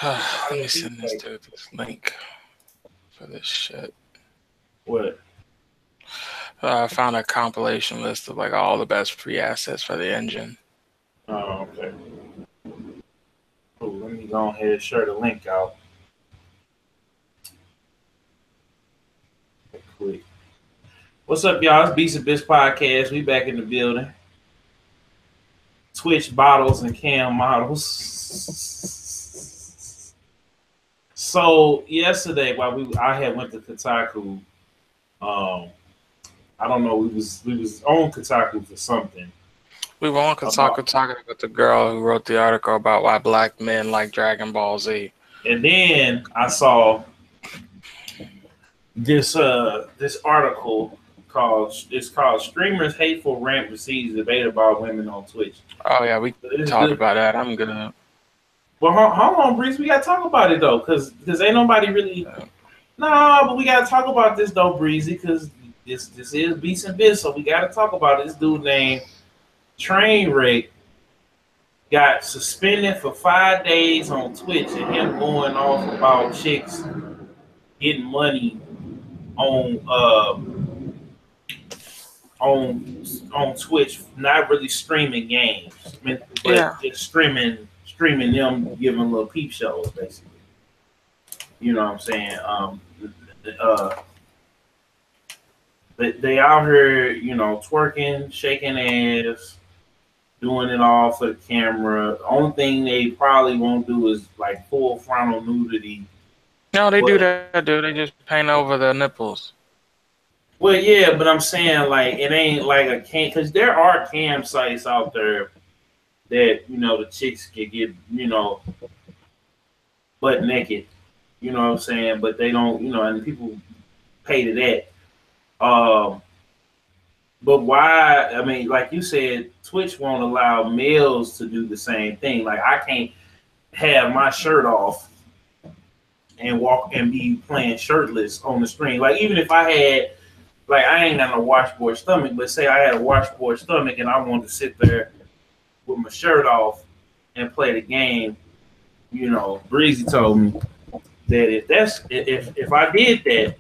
Let me send this dude this link for this shit. What? I found a compilation list of like all the best free assets for the engine. Oh, okay. Oh, let me go ahead and share the link out. Quick. What's up, y'all? It's Beatz and Bitz podcast. We back in the building. Twitch bottles and cam models. So yesterday, while I had went to Kotaku. I don't know. We was on Kotaku for something. We were on Kotaku talking with the girl who wrote the article about why black men like Dragon Ball Z. And then I saw this article called "Streamers Hateful Rant Receives Debate About Women on Twitch." Oh yeah, we talked about that. I'm gonna. Well, hold on, Breeze. We gotta talk about it though, because ain't nobody really. No, but we gotta talk about this though, Breezy, because this is Beatz and Bitz, so we gotta talk about it. This dude named Trainwreck got suspended for 5 days on Twitch, and him going off about chicks getting money on Twitch, not really streaming games, but just streaming them giving little peep shows, basically. You know what I'm saying? They out here, you know, twerking, shaking ass, doing it all for the camera. The only thing they probably won't do is like full frontal nudity. No, they do that, dude. They just paint over the nipples. Well, yeah, but I'm saying like it ain't like a cam, because there are cam sites out there that, you know, the chicks can get, you know, butt naked. You know what I'm saying? But they don't, you know, and people pay to that. But why? I mean, like you said, Twitch won't allow males to do the same thing. Like I can't have my shirt off and walk and be playing shirtless on the screen. Like even if I had, like I ain't got no washboard stomach, but say I had a washboard stomach and I wanted to sit there with my shirt off and play the game, you know, Breezy told me that if I did that,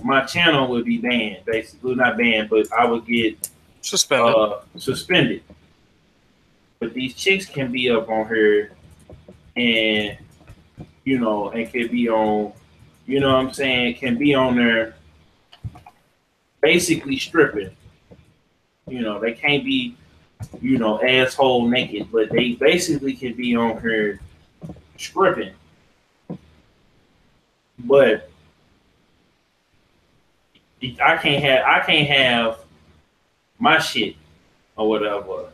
my channel would be banned, basically. Not banned, but I would get suspended. But these chicks can be up on here and, you know, and can be on, you know what I'm saying, can be on there basically stripping. You know, they can't be, you know, asshole naked, but they basically can be on here stripping. But I can't have my shit or whatever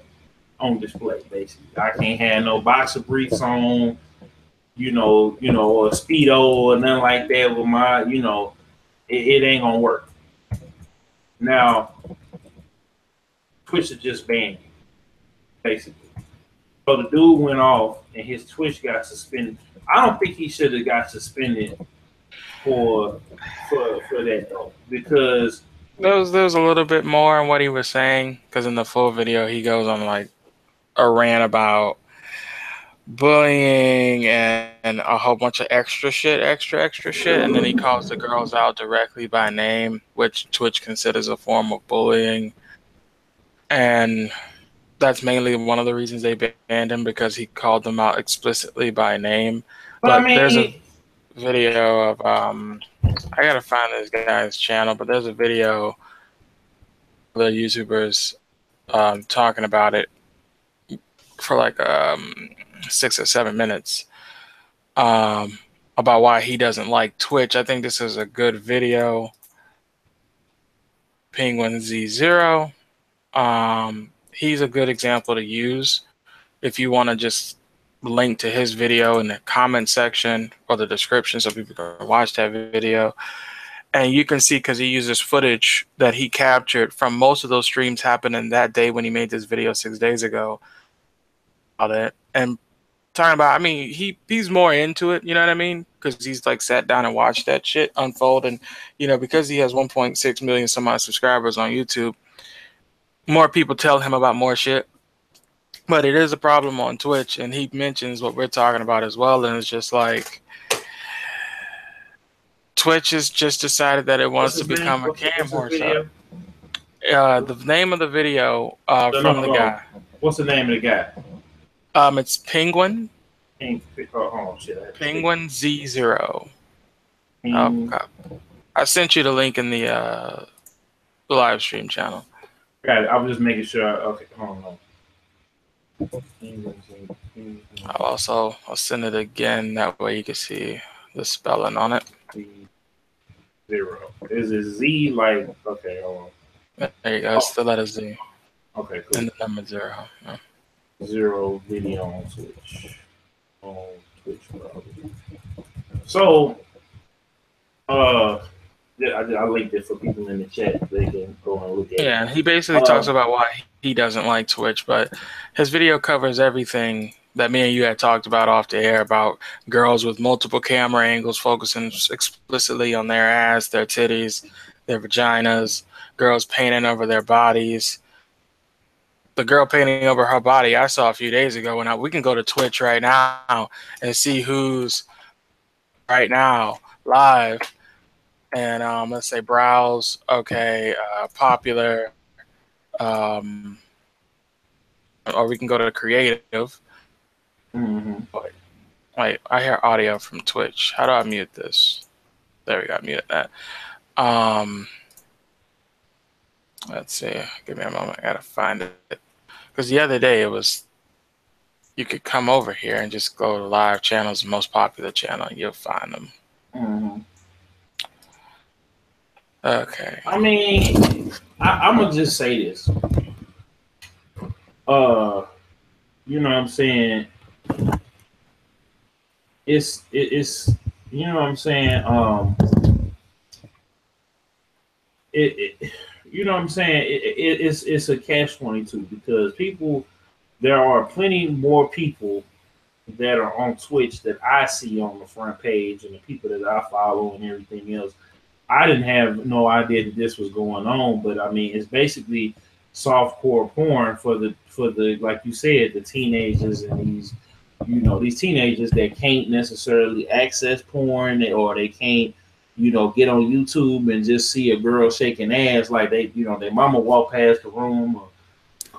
on display. Basically, I can't have no boxer briefs on, you know, or a Speedo or nothing like that with my, you know, it ain't gonna work. Now, Twitch is just banned, basically. So the dude went off and his Twitch got suspended. I don't think he should have got suspended for that though, because there's a little bit more in what he was saying, because in the full video he goes on like a rant about bullying and a whole bunch of extra shit, and then he calls the girls out directly by name, which Twitch considers a form of bullying, and that's mainly one of the reasons they banned him, because he called them out explicitly by name. But I mean, there's a video of I gotta find this guy's channel, but there's a video of the YouTubers talking about it for like 6 or 7 minutes about why he doesn't like Twitch. I think this is a good video. Penguin Z0. He's a good example to use if you want to just link to his video in the comment section or the description so people can watch that video. And you can see, because he uses footage that he captured from most of those streams happening that day when he made this video 6 days ago. All that. And talking about, I mean, he's more into it, you know what I mean? Because he's like sat down and watched that shit unfold. And, you know, because he has 1.6 million some odd subscribers on YouTube, more people tell him about more shit. But it is a problem on Twitch, and he mentions what we're talking about as well, and it's just like Twitch has just decided that it wants to become a cam horse. The name of the video from the guy. What's the name of the guy? It's Penguin. Oh shit! Penguin Z0. Oh, God. I sent you the link in the live stream channel. Got it. I was just making sure. Okay, hold on. I'll send it again. That way you can see the spelling on it. 0. Is it Z like? Okay, hold on. There you go. It's the letter Z. Okay, cool. And the number 0. Yeah. 0 video on Twitch. On Twitch, probably. So, yeah, I linked it for people in the chat. They can go and look at it. Yeah, he basically talks about why he doesn't like Twitch, but his video covers everything that me and you had talked about off the air about girls with multiple camera angles focusing explicitly on their ass, their titties, their vaginas, girls painting over their bodies. The girl painting over her body I saw a few days ago. And we can go to Twitch right now and see who's right now live. And let's say browse. Okay, popular. Or we can go to creative. Wait, I hear audio from Twitch. How do I mute this? There we go. I muted that. Let's see. Give me a moment. I gotta find it. Because the other day it was, you could come over here and just go to live channels, most popular channel, and you'll find them. Okay. I mean, I'm gonna just say this. You know what I'm saying? It's you know what I'm saying? You know what I'm saying? It's a catch-22 because there are plenty more people that are on Twitch that I see on the front page and the people that I follow and everything else. I didn't have no idea that this was going on, but I mean, it's basically softcore porn for the like you said, the teenagers and these, you know, these teenagers that can't necessarily access porn or they can't, you know, get on YouTube and just see a girl shaking ass like they, you know, their mama walk past the room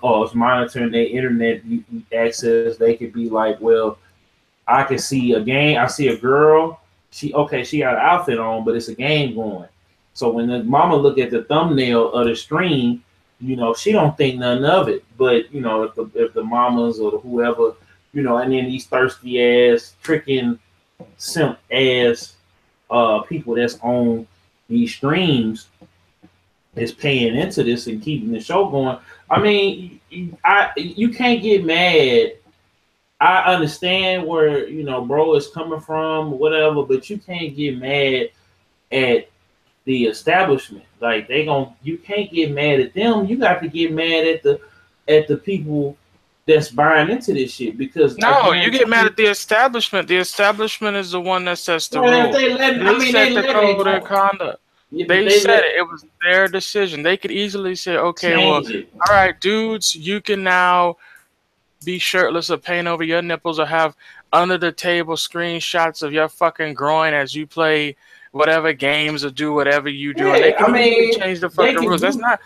or is monitoring their internet access. They could be like, well, I can see a game. I see a girl. She got an outfit on, but it's a game going. So when the mama look at the thumbnail of the stream, you know, she don't think nothing of it. But, you know, if the mamas or the whoever, you know, and then these thirsty ass, tricking, simp ass people that's on these streams is paying into this and keeping the show going. I mean, you can't get mad. I understand where, you know, bro is coming from, whatever, but you can't get mad at the establishment. Like you can't get mad at them. You got to get mad at the people that's buying into this shit because you get mad at the establishment. The establishment is the one that sets the rule. They set the code of conduct. They said it was their decision. They could easily say, okay, well, all right, dudes, you can now be shirtless or paint over your nipples or have under the table screenshots of your fucking groin as you play whatever games or do whatever you do. Yeah, and they can change the fucking rules. That's not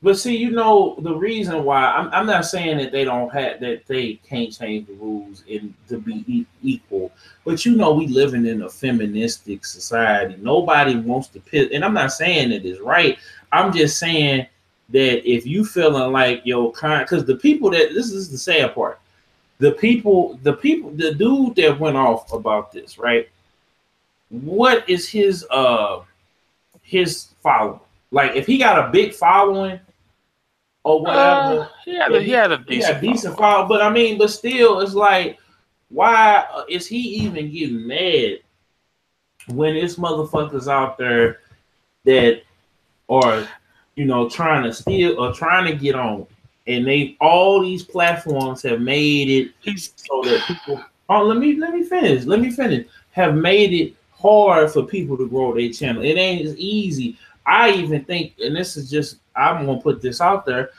But see, you know, the reason why I'm not saying that they can't change the rules to be equal, but you know, we living in a feministic society. Nobody wants to piss, and I'm not saying that it's right. I'm just saying that if you feeling like because the people this is the sad part, the dude that went off about this, right? What is his following? Like, if he got a big following or whatever, he had a decent following. But I mean, but still, it's like, why is he even getting mad when it's motherfuckers out there that are, you know, trying to steal or trying to get on, and all these platforms have made it so that people. Oh, let me finish. Have made it hard for people to grow their channel. It ain't as easy. I even think, and this is just, I'm gonna put this out there.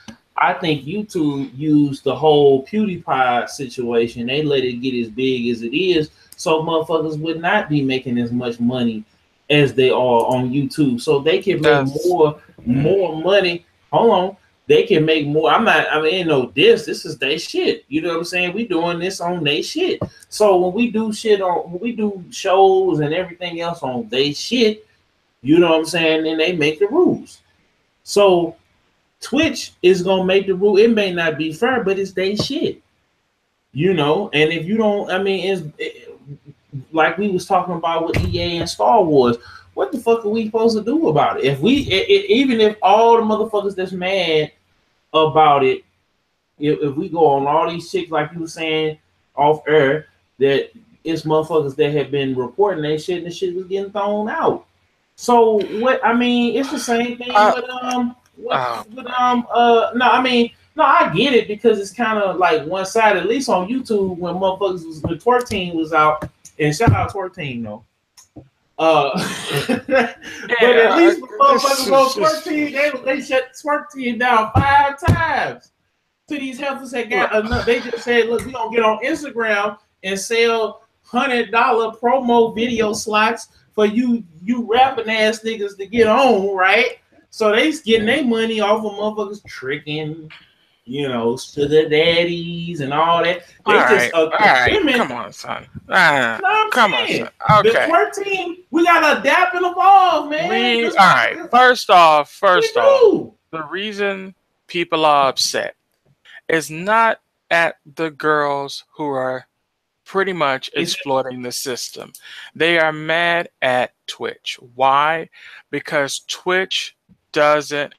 I think YouTube used the whole PewDiePie situation. They let it get as big as it is, so motherfuckers would not be making as much money as they are on YouTube. So they can make That's more money. Hold on. They can make more. I mean, ain't no this. This is their shit. You know what I'm saying? We doing this on their shit. So when we do shows and everything else on their shit, you know what I'm saying? Then they make the rules. So Twitch is gonna make the rule. It may not be fair, but it's they shit, you know. And if you don't, I mean, like we was talking about with EA and Star Wars. What the fuck are we supposed to do about it? If even if all the motherfuckers that's mad about it, if we go on all these chicks like you were saying off air, that it's motherfuckers that have been reporting that shit and the shit was getting thrown out. So what? I mean, it's the same thing with no, I mean, no, I get it because it's kind of like one side, at least on YouTube when motherfuckers was the twerk team was out, and shout out twerk team though. But at least when motherfuckers on twerk team, they shut twerk team down 5 times. To these heifers that got enough, they just said, look, we gonna get on Instagram and sell $100 promo video slots for you rapping ass niggas to get on, right? So they getting their money off of motherfuckers tricking, you know, sugar daddies and all that. They all right. Come on, son. Come on, son. Okay. The twerk team, we gotta adapt and evolve, man. All right. First off, the reason people are upset is not at the girls who are pretty much exploiting the system. They are mad at Twitch. Why? Because Twitch doesn't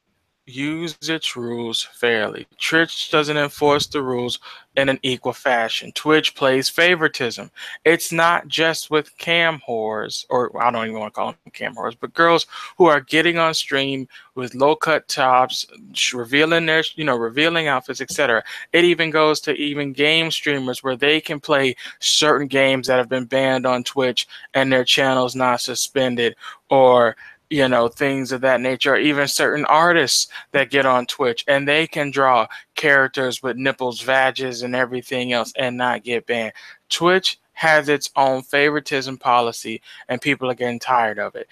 use its rules fairly. Twitch doesn't enforce the rules in an equal fashion. Twitch plays favoritism. It's not just with cam whores, or I don't even want to call them cam whores, but girls who are getting on stream with low cut tops, revealing their, revealing outfits, etc. It even goes to even game streamers where they can play certain games that have been banned on Twitch and their channel's not suspended, or things of that nature, or even certain artists that get on Twitch and they can draw characters with nipples, vages, and everything else and not get banned. Twitch has its own favoritism policy and people are getting tired of it.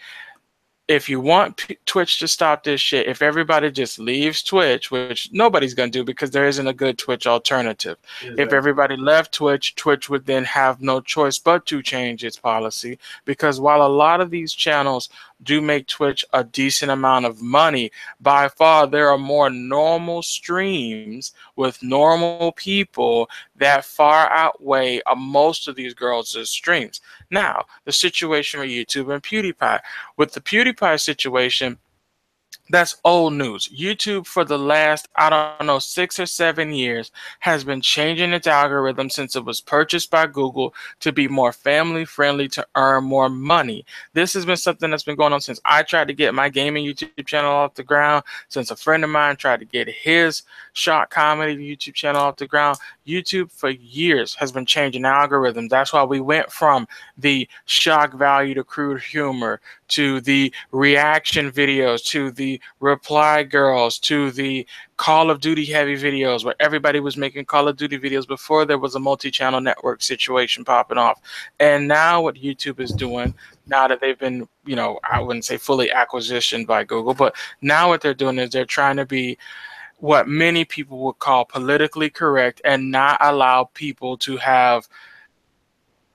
If you want Twitch to stop this shit, if everybody just leaves Twitch, which nobody's going to do because there isn't a good Twitch alternative. Exactly. If everybody left Twitch, Twitch would then have no choice but to change its policy, because while a lot of these channels do make Twitch a decent amount of money, by far there are more normal streams with normal people that far outweigh most of these girls' streams. Now, the situation with YouTube and PewDiePie. With the PewDiePie situation, that's old news. YouTube for the last, 6 or 7 years has been changing its algorithm since it was purchased by Google to be more family friendly, to earn more money. This has been something that's been going on since I tried to get my gaming YouTube channel off the ground, since a friend of mine tried to get his short comedy YouTube channel off the ground. YouTube for years has been changing algorithms. That's why we went from the shock value to crude humor, to the reaction videos, to the reply girls, to the Call of Duty heavy videos, where everybody was making Call of Duty videos before there was a multi-channel network situation popping off. And now what YouTube is doing, now that they've been, I wouldn't say fully acquisitioned by Google, but now what they're doing is they're trying to be what many people would call politically correct and not allow people to have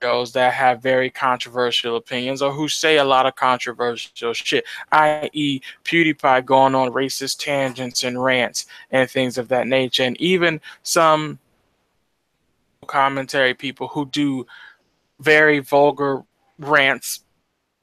those that have very controversial opinions or who say a lot of controversial shit, i.e. PewDiePie going on racist tangents and rants and things of that nature, and even some commentary people who do very vulgar rants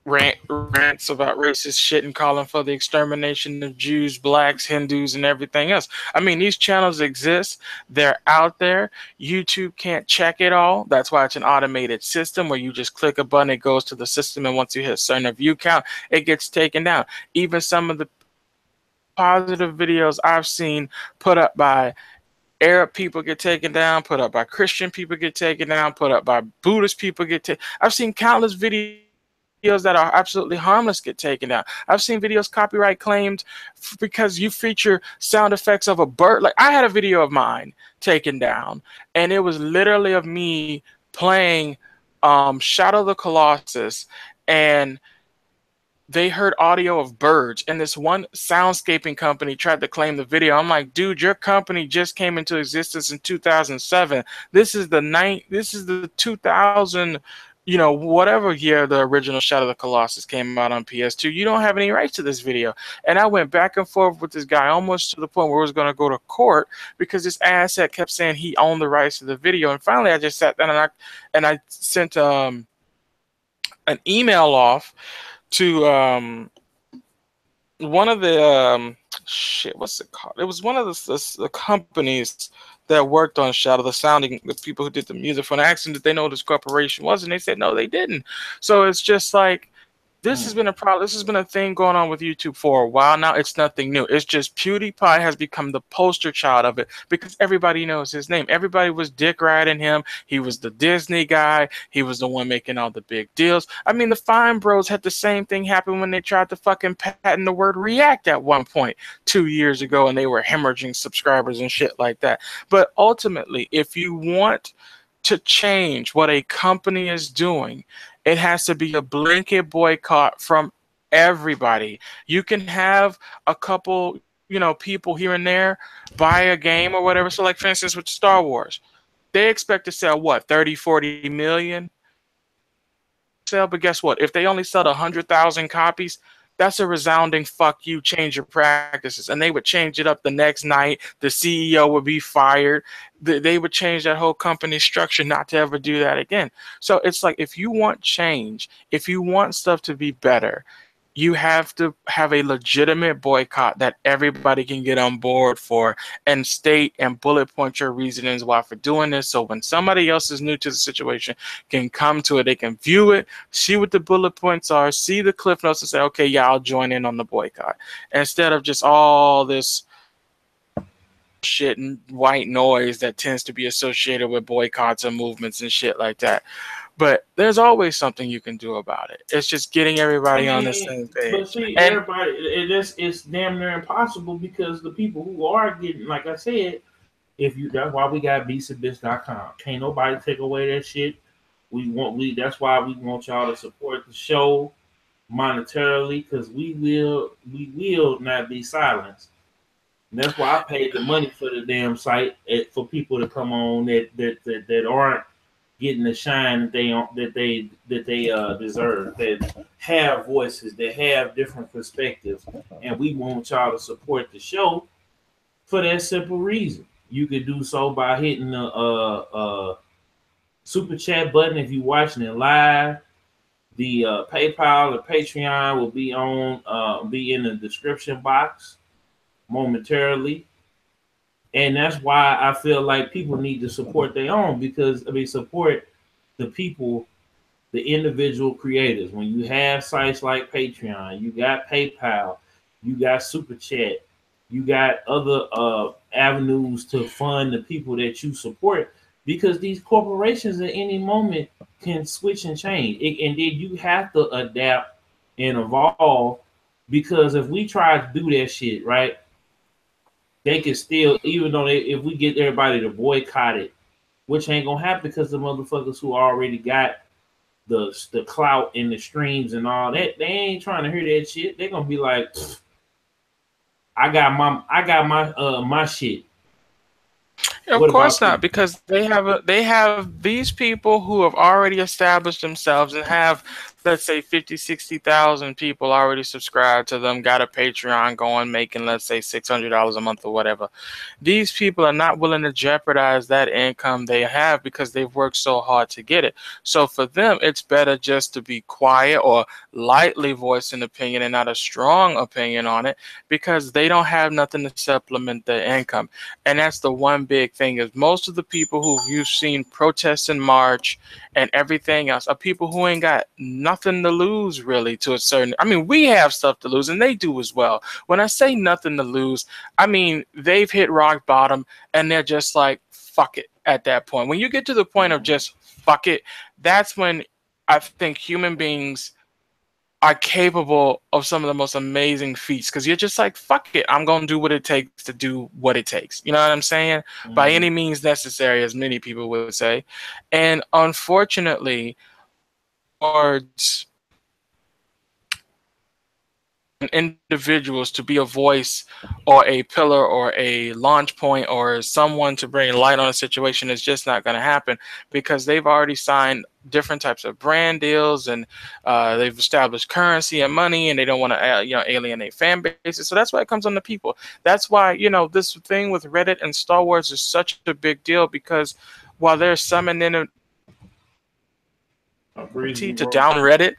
about racist shit and calling for the extermination of Jews, blacks, Hindus, and everything else. I mean, these channels exist. They're out there. YouTube can't check it all. That's why it's an automated system where you just click a button, it goes to the system, and once you hit a certain view count, it gets taken down. Even some of the positive videos I've seen put up by Arab people get taken down, put up by Christian people get taken down, put up by Buddhist people get taken. I've seen countless videos videos that are absolutely harmless get taken down. I've seen videos copyright claimed because you feature sound effects of a bird. Like, I had a video of mine taken down, and it was literally of me playing Shadow of the Colossus, and they heard audio of birds, and this one soundscaping company tried to claim the video. I'm like, dude, your company just came into existence in 2007. This is the 2000, whatever year the original Shadow of the Colossus came out on PS2. You don't have any rights to this video. And I went back and forth with this guy almost to the point where I was going to go to court because this asset kept saying he owned the rights to the video. And finally, I just sat down and I sent an email off to one of the what's it called? It was one of the companies that worked on Shadow, the people who did the music for an accident. Did they know this corporation was? And they said no, they didn't. So it's just like, this has been a problem. This has been a thing going on with YouTube for a while now. It's nothing new. It's just PewDiePie has become the poster child of it because everybody knows his name. Everybody was dick riding him. He was the Disney guy. He was the one making all the big deals. I mean, the Fine Bros had the same thing happen when they tried to fucking patent the word react at one point 2 years ago, and they were hemorrhaging subscribers and shit like that. But ultimately, if you want to change what a company is doing, it has to be a blanket boycott from everybody. You can have a couple, people here and there buy a game or whatever. So like, for instance, with Star Wars, they expect to sell what, 30, 40 million sell, but guess what? If they only sell 100,000 copies, that's a resounding fuck you, change your practices. And they would change it up the next night. The CEO would be fired. They would change that whole company structure not to ever do that again. So it's like, if you want change, if you want stuff to be better, you have to have a legitimate boycott that everybody can get on board for, and state and bullet point your reasonings why for doing this. So when somebody else is new to the situation can come to it, they can view it, see what the bullet points are, see the cliff notes, and say, okay, yeah, I'll join in on the boycott. Instead of just all this shit and white noise that tends to be associated with boycotts and movements and shit like that. But there's always something you can do about it. It's just getting everybody on the same page. But see, and everybody, it's damn near impossible because the people who are getting, like I said, that's why we got beatsandbits.com. Can't nobody take away that shit. That's why we want y'all to support the show monetarily, because we will not be silenced. And that's why I paid the money for the damn site for people to come on that aren't getting the shine that they deserve, that have voices, that have different perspectives, and we want y'all to support the show for that simple reason. You could do so by hitting the super chat button if you're watching it live. The PayPal or Patreon will be in the description box momentarily. And that's why I feel like people need to support their own, because support the people, the individual creators. When you have sites like Patreon, you got PayPal, you got Super Chat, you got other avenues to fund the people that you support, because these corporations at any moment can switch and change. And then you have to adapt and evolve, because if we try to do that shit, right, they can still, even though if we get everybody to boycott it, which ain't gonna happen because the motherfuckers who already got the clout and the streams and all that, they ain't trying to hear that shit. They're gonna be like, I got my shit. Of course not, because they have these people who have already established themselves and have, let's say, 50, 60,000 people already subscribed to them, got a Patreon going, making, let's say, $600 a month or whatever. These people are not willing to jeopardize that income they have because they've worked so hard to get it. So for them, it's better just to be quiet or lightly voice an opinion and not a strong opinion on it, because they don't have nothing to supplement their income. And that's the one big thing, is most of the people who you've seen protest and march and everything else are people who ain't got nothing to lose, really, to a certain. I mean, we have stuff to lose, and they do as well. When I say nothing to lose, I mean they've hit rock bottom, and they're just like, fuck it at that point. When you get to the point of just fuck it, that's when I think human beings are capable of some of the most amazing feats, because you're just like, fuck it, I'm gonna do what it takes to do what it takes. You know what I'm saying? By any means necessary, as many people would say. And unfortunately, towards individuals to be a voice or a pillar or a launch point or someone to bring light on a situation is just not going to happen, because they've already signed different types of brand deals, and they've established currency and money, and they don't want to alienate fan bases. So that's why it comes on the people. That's why this thing with Reddit and Star Wars is such a big deal, because while there's some to down Reddit,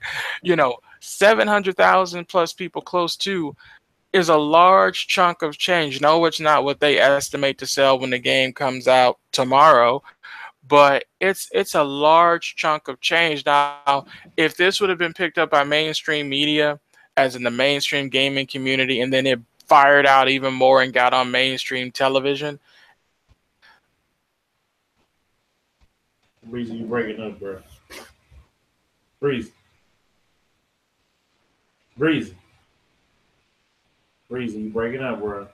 700,000 plus people close to is a large chunk of change. No, it's not what they estimate to sell when the game comes out tomorrow, but it's a large chunk of change. Now, if this would have been picked up by mainstream media, as in the mainstream gaming community, and then it fired out even more and got on mainstream television. Breezy, you breaking up, bro. Breezy. Breezy, you breaking up, bro.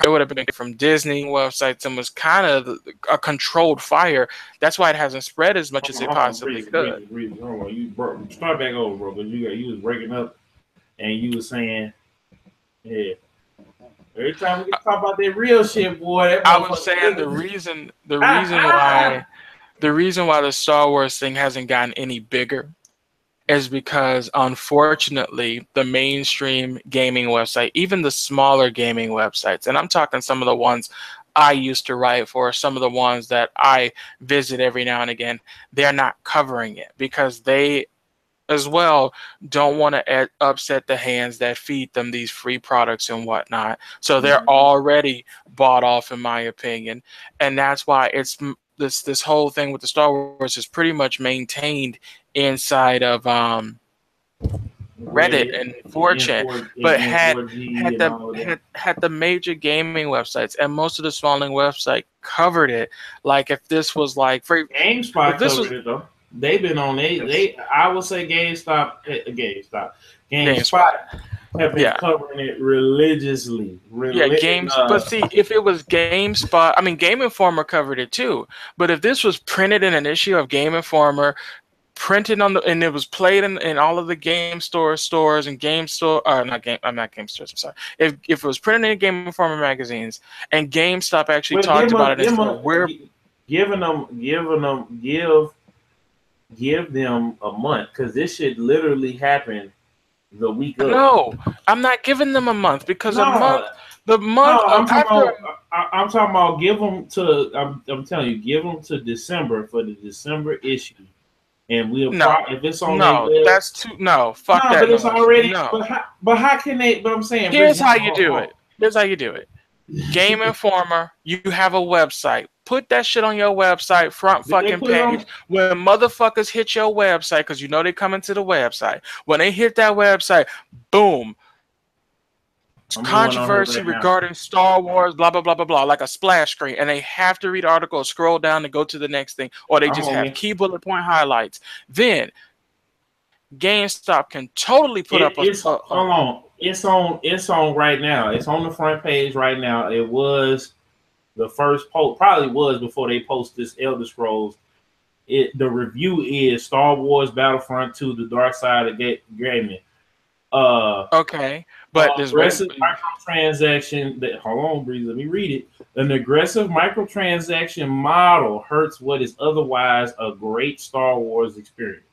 It would have been from Disney websites and was kind of a controlled fire. That's why it hasn't spread as much as it possibly could. Breezy, hold on. You start back over, bro, because you was breaking up, and you was saying, yeah. Every time we talk about that real shit, boy. I was saying the reason why the Star Wars thing hasn't gotten any bigger is because, unfortunately, the mainstream gaming website, even the smaller gaming websites, and I'm talking some of the ones I used to write for, some of the ones that I visit every now and again, they're not covering it because they as well don't want to upset the hands that feed them these free products and whatnot. So they're already bought off, in my opinion. And that's why it's this whole thing with the Star Wars is pretty much maintained inside of Reddit and 4chan, but had the major gaming websites and most of the smaller website covered it. Like if this was like GameSpot covered it though. They've been on I would say GameSpot have been covering it religiously. But see, if it was GameSpot, I mean, Game Informer covered it too. But if this was printed in an issue of Game Informer, printed and it was played in all of the game stores and I'm not game stores. I'm sorry. If it was printed in Game Informer magazines and GameStop actually talked about it, we're give them a month, because this should literally happen the week of. No, I'm not giving them a month, because I'm talking about give them to. I'm telling you, give them to December for the December issue, and we'll. If it's on. That's too. No, fuck that. But it's already. No. But how can they? But I'm saying. Here's how you do it. Game Informer, you have a website. Put that shit on your website, front fucking page. When motherfuckers hit your website, because you know they coming to the website. When they hit that website, boom. Controversy regarding Star Wars, blah, blah, blah, blah, blah, like a splash screen. And they have to read the article, scroll down and go to the next thing. Or they just have key bullet point highlights. Then GameStop can totally put up a... Hold on. It's on right now. It's on the front page right now. It was the first post, probably was before they post this Elder Scrolls. The review is Star Wars Battlefront 2: The Dark Side of Gaming. Okay, but there's aggressive microtransaction. Hold on, Breezy. Let me read it. An aggressive microtransaction model hurts what is otherwise a great Star Wars experience.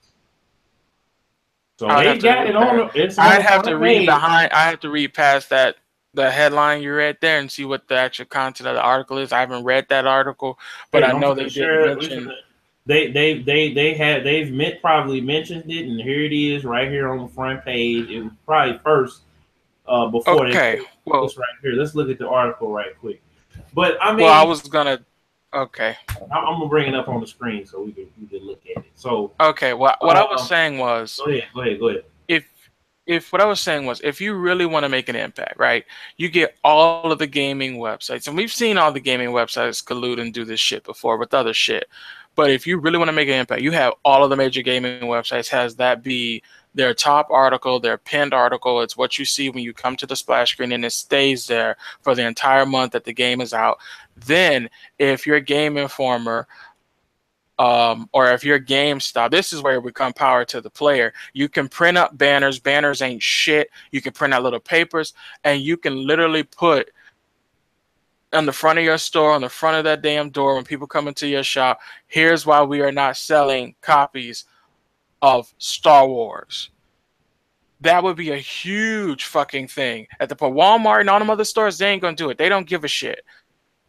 So they got it on. I have to read behind. I have to read past that the headline you read there and see what the actual content of the article is. I haven't read that article, but I know they did mention. They've probably mentioned it, and here it is right here on the front page. It was probably first before this right here. Let's look at the article right quick. But I mean, I was gonna. Okay, I'm gonna bring it up on the screen so we can look at it. So okay, well, what I was saying was, go ahead. If what I was saying was, if you really want to make an impact, right, you get all of the gaming websites, and we've seen all the gaming websites collude and do this shit before with other shit. But if you really want to make an impact, you have all of the major gaming websites has that be their top article, their pinned article. It's what you see when you come to the splash screen, and it stays there for the entire month that the game is out. Then, if you're Game Informer, or if you're GameStop, this is where we come power to the player. You can print up banners. Banners ain't shit. You can print out little papers, and you can literally put on the front of your store, on the front of that damn door, when people come into your shop, here's why we are not selling copies of Star Wars. That would be a huge fucking thing. At the Walmart and all them other stores, they ain't gonna do it. They don't give a shit.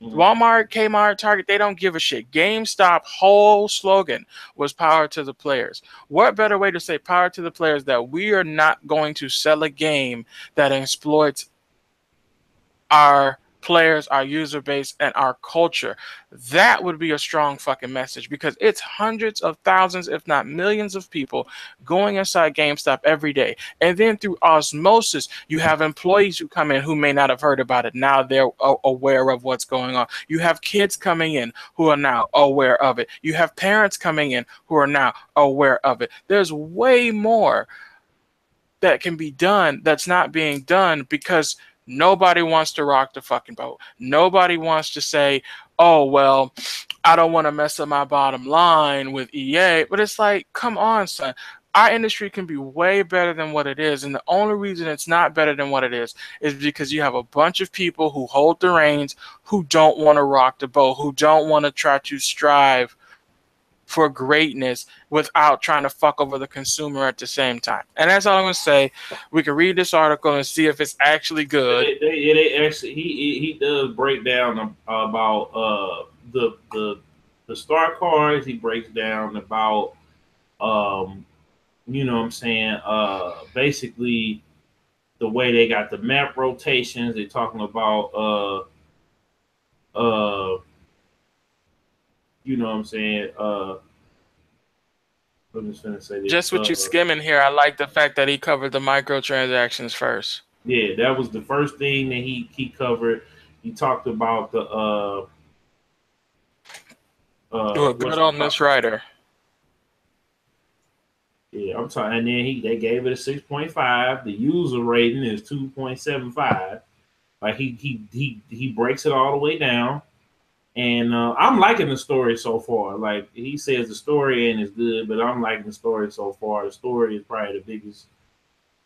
Walmart, Kmart, Target, they don't give a shit. GameStop whole slogan was power to the players. What better way to say power to the players that we are not going to sell a game that exploits our players, our user base, and our culture? That would be a strong fucking message, because it's hundreds of thousands, if not millions of people going inside GameStop every day. And then through osmosis, you have employees who come in who may not have heard about it. Now they're aware of what's going on. You have kids coming in who are now aware of it. You have parents coming in who are now aware of it. There's way more that can be done that's not being done, because nobody wants to rock the fucking boat. Nobody wants to say, oh, well, I don't want to mess up my bottom line with EA. But it's like, come on, son. Our industry can be way better than what it is. And the only reason it's not better than what it is because you have a bunch of people who hold the reins, who don't want to rock the boat, who don't want to try to strive for greatness without trying to fuck over the consumer at the same time. And that's all I'm going to say. We can read this article and see if it's actually good. They actually, he does break down about the star cards. He breaks down about you know what I'm saying, basically the way they got the map rotations. They're talking about you know what I'm saying, I'm just gonna say this. Just what you skimming here, I like the fact that he covered the microtransactions first. Yeah, that was the first thing that he covered. He talked about the good on this writer. Yeah, I'm talking. And then they gave it a 6.5. The user rating is 2.75. Like he breaks it all the way down. And I'm liking the story so far. Like he says, the story ain't as good, but I'm liking the story so far. The story is probably the biggest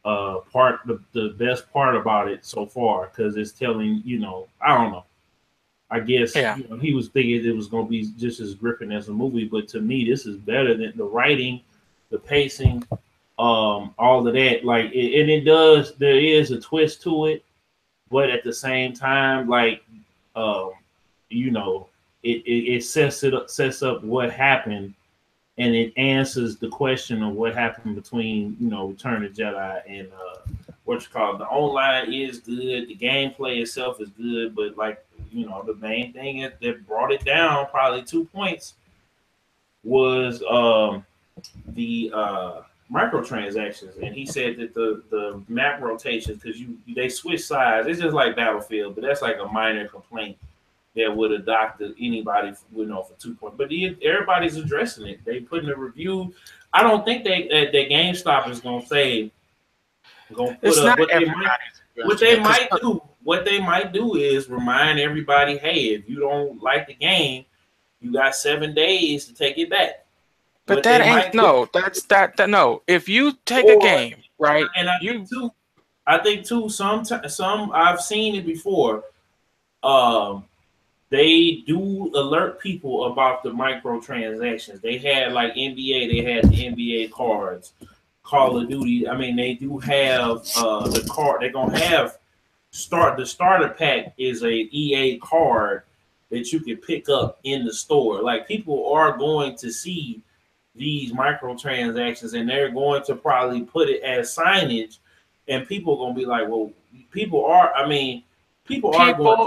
part, the best part about it so far, because it's telling, you know, I don't know. I guess you know, he was thinking it was going to be just as gripping as a movie, but to me, this is better than the writing, the pacing, all of that. Like, and it does. There is a twist to it, but at the same time, like, you know, it sets up what happened, and it answers the question of what happened between, you know, Return of the Jedi and what you call it. The online is good, the gameplay itself is good, but like, you know, the main thing that brought it down, probably 2 points, was the microtransactions. And he said that the map rotations, because they switch sides. It's just like Battlefield, but that's like a minor complaint that would have doctored anybody, you know, for 2 points. But everybody's addressing it. They put in a review. I don't think that GameStop is gonna say, gonna put up what they might do. What they might do is remind everybody, hey, if you don't like the game, you got 7 days to take it back. But that ain't no. That's that. No, if you take a game, right? And I think too. Some I've seen it before. They do alert people about the microtransactions. They had like NBA. They had the NBA cards, Call of Duty. I mean, they do have the card. They're gonna have the starter pack is a EA card that you can pick up in the store. Like, people are going to see these microtransactions, and they're going to probably put it as signage, and people are going to be like, well, people are going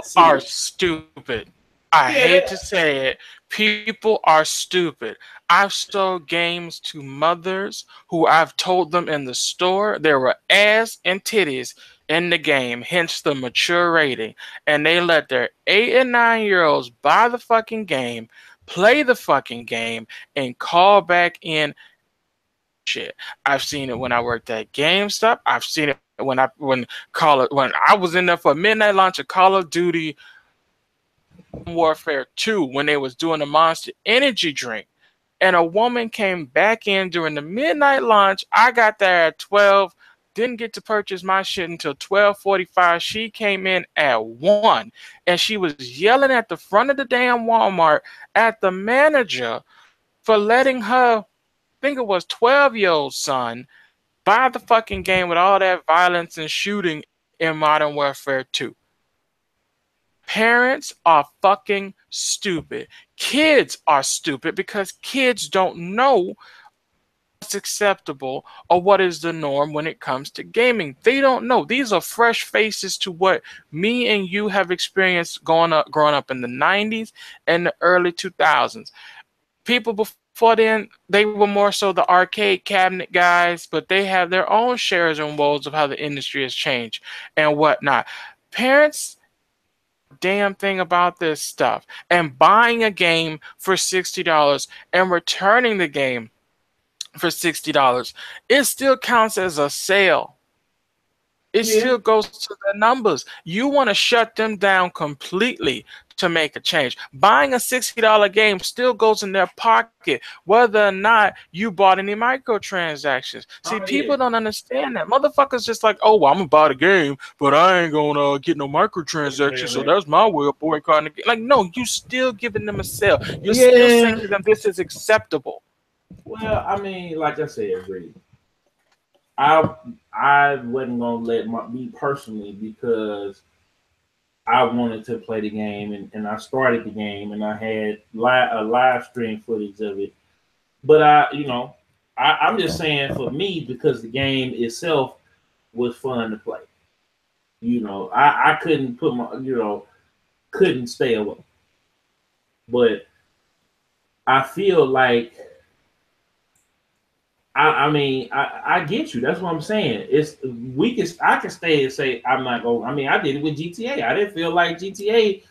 to see are stupid. I hate to say it. People are stupid. I've sold games to mothers who I've told them in the store there were ass and titties in the game, hence the mature rating. And they let their 8 and 9 year olds buy the fucking game, play the fucking game and call back in shit. I've seen it when I worked at GameStop. I've seen it when I was in there for a midnight launch of Call of Duty Warfare 2 when they was doing the Monster Energy drink. And a woman came back in during the midnight launch. I got there at 12. Didn't get to purchase my shit until 12:45. She came in at 1. And she was yelling at the front of the damn Walmart at the manager for letting her, I think it was 12-year-old son, buy the fucking game with all that violence and shooting in Modern Warfare 2. Parents are fucking stupid. Kids are stupid because kids don't know what's acceptable or what is the norm when it comes to gaming. They don't know. These are fresh faces to what me and you have experienced growing up in the 90s and the early 2000s. People before then, they were more so the arcade cabinet guys, but they have their own shares and woes of how the industry has changed and whatnot. Parents damn thing about this stuff, and buying a game for $60 and returning the game for $60, it still counts as a sale. It still goes to the numbers. You want to shut them down completely to make a change. Buying a $60 game still goes in their pocket, whether or not you bought any microtransactions. See, people don't understand that. Motherfuckers just like, oh, well, I'm going to buy the game, but I ain't going to get no microtransactions, so that's my way of boycotting the game. Like, no, you still giving them a sale. You're still saying to them, this is acceptable. Well, I mean, like I said, Bree, I wasn't gonna let me personally, because I wanted to play the game, and I started the game, and I had a live stream footage of it. But I'm just saying for me, because the game itself was fun to play. I couldn't put couldn't stay away. But I feel like I get you. That's what I'm saying. I can stay and say I'm not going. I mean, I did it with GTA. I didn't feel like GTA,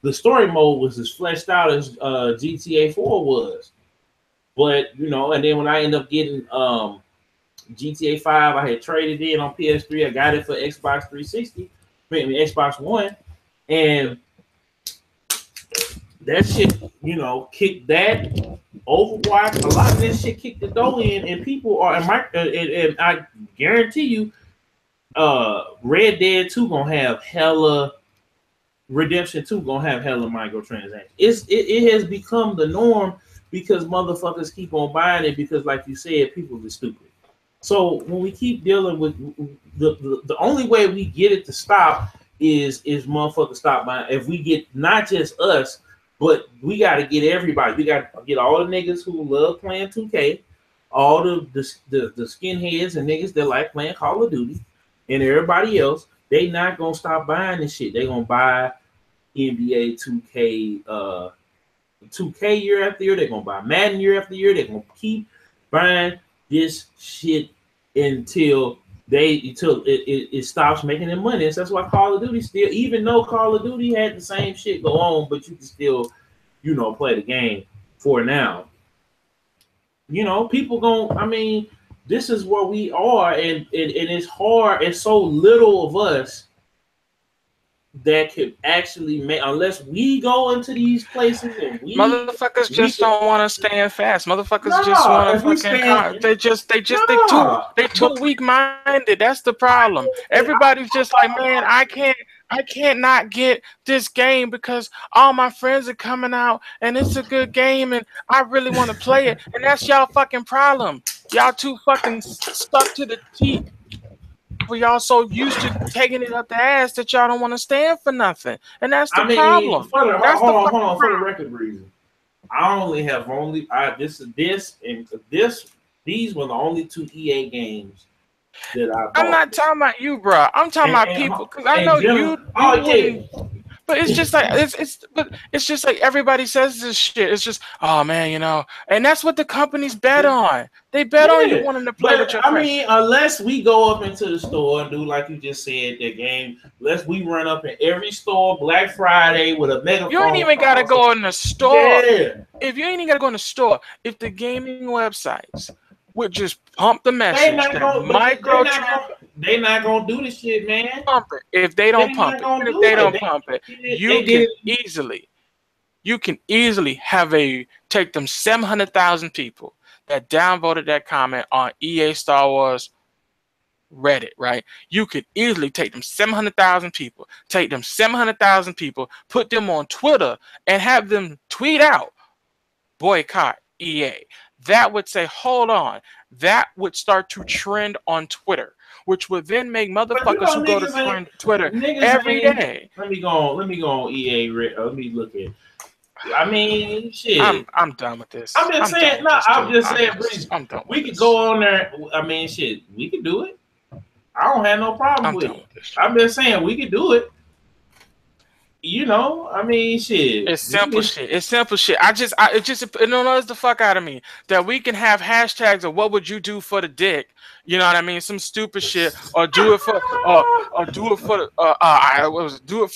the story mode was as fleshed out as GTA 4 was. But and then when I ended up getting GTA 5, I had traded in on PS3. I got it for Xbox 360, Xbox One, and that shit, kicked that. Overwatch, a lot of this shit kicked the door in, and people are, and I guarantee you, Red Dead 2 gonna have hella, Redemption 2 gonna have hella microtransactions. It has become the norm because motherfuckers keep on buying it because, like you said, people are stupid. So when we keep dealing with the only way we get it to stop is motherfuckers stop buying. If we get not just us, but we got to get everybody. We got to get all the niggas who love playing 2K, all the skinheads and niggas that like playing Call of Duty, and everybody else. They not gonna stop buying this shit. They gonna buy NBA 2K, 2K year after year. They're gonna buy Madden year after year. They're gonna keep buying this shit until it stops making them money. And that's why Call of Duty still, even though Call of Duty had the same shit go on, but you can still, play the game for now. People this is where we are, and it's hard. It's so little of us that could actually make, unless we go into these places and motherfuckers just don't want to stand fast. Motherfuckers just want to fucking they too weak minded. That's the problem. Everybody's just like, man, I can't not get this game because all my friends are coming out and it's a good game and I really want to play it. And that's y'all fucking problem. Y'all too fucking stuck to the teeth. Y'all so used to taking it up the ass that y'all don't want to stand for nothing, and that's the problem. Hold on. For the record, reason, these were the only 2 EA games that I bought. I'm not talking about you, bro. I'm talking about people, because I know you. But it's just like it's just like everybody says this shit. It's just, oh man, you know, and that's what the companies bet on. They bet on you wanting to play with your friends. I mean, unless we go up into the store and do like you just said, that game. Unless we run up in every store Black Friday with a megaphone. You ain't even gotta go in the store. Yeah. If you ain't even gotta go in the store, if the gaming websites would just pump the message, they not gonna do the shit, man. Pump it. If they don't pump it, you can easily take them 700,000 people that downvoted that comment on EA Star Wars Reddit, right? You could easily take them 700,000 people, put them on Twitter and have them tweet out, boycott EA. That would say, hold on. That would start to trend on Twitter, which would then make motherfuckers who go to Twitter every day. Let me go on EA. Let me look at. I mean, shit. I'm done with this. I'm just saying. We could go on there. I mean, shit. We could do it. I don't have no problem with it. I'm just saying we could do it. You know, I mean, shit. It's simple shit. It annoys the fuck out of me that we can have hashtags of what would you do for the dick. You know what I mean? Some stupid shit, or do it for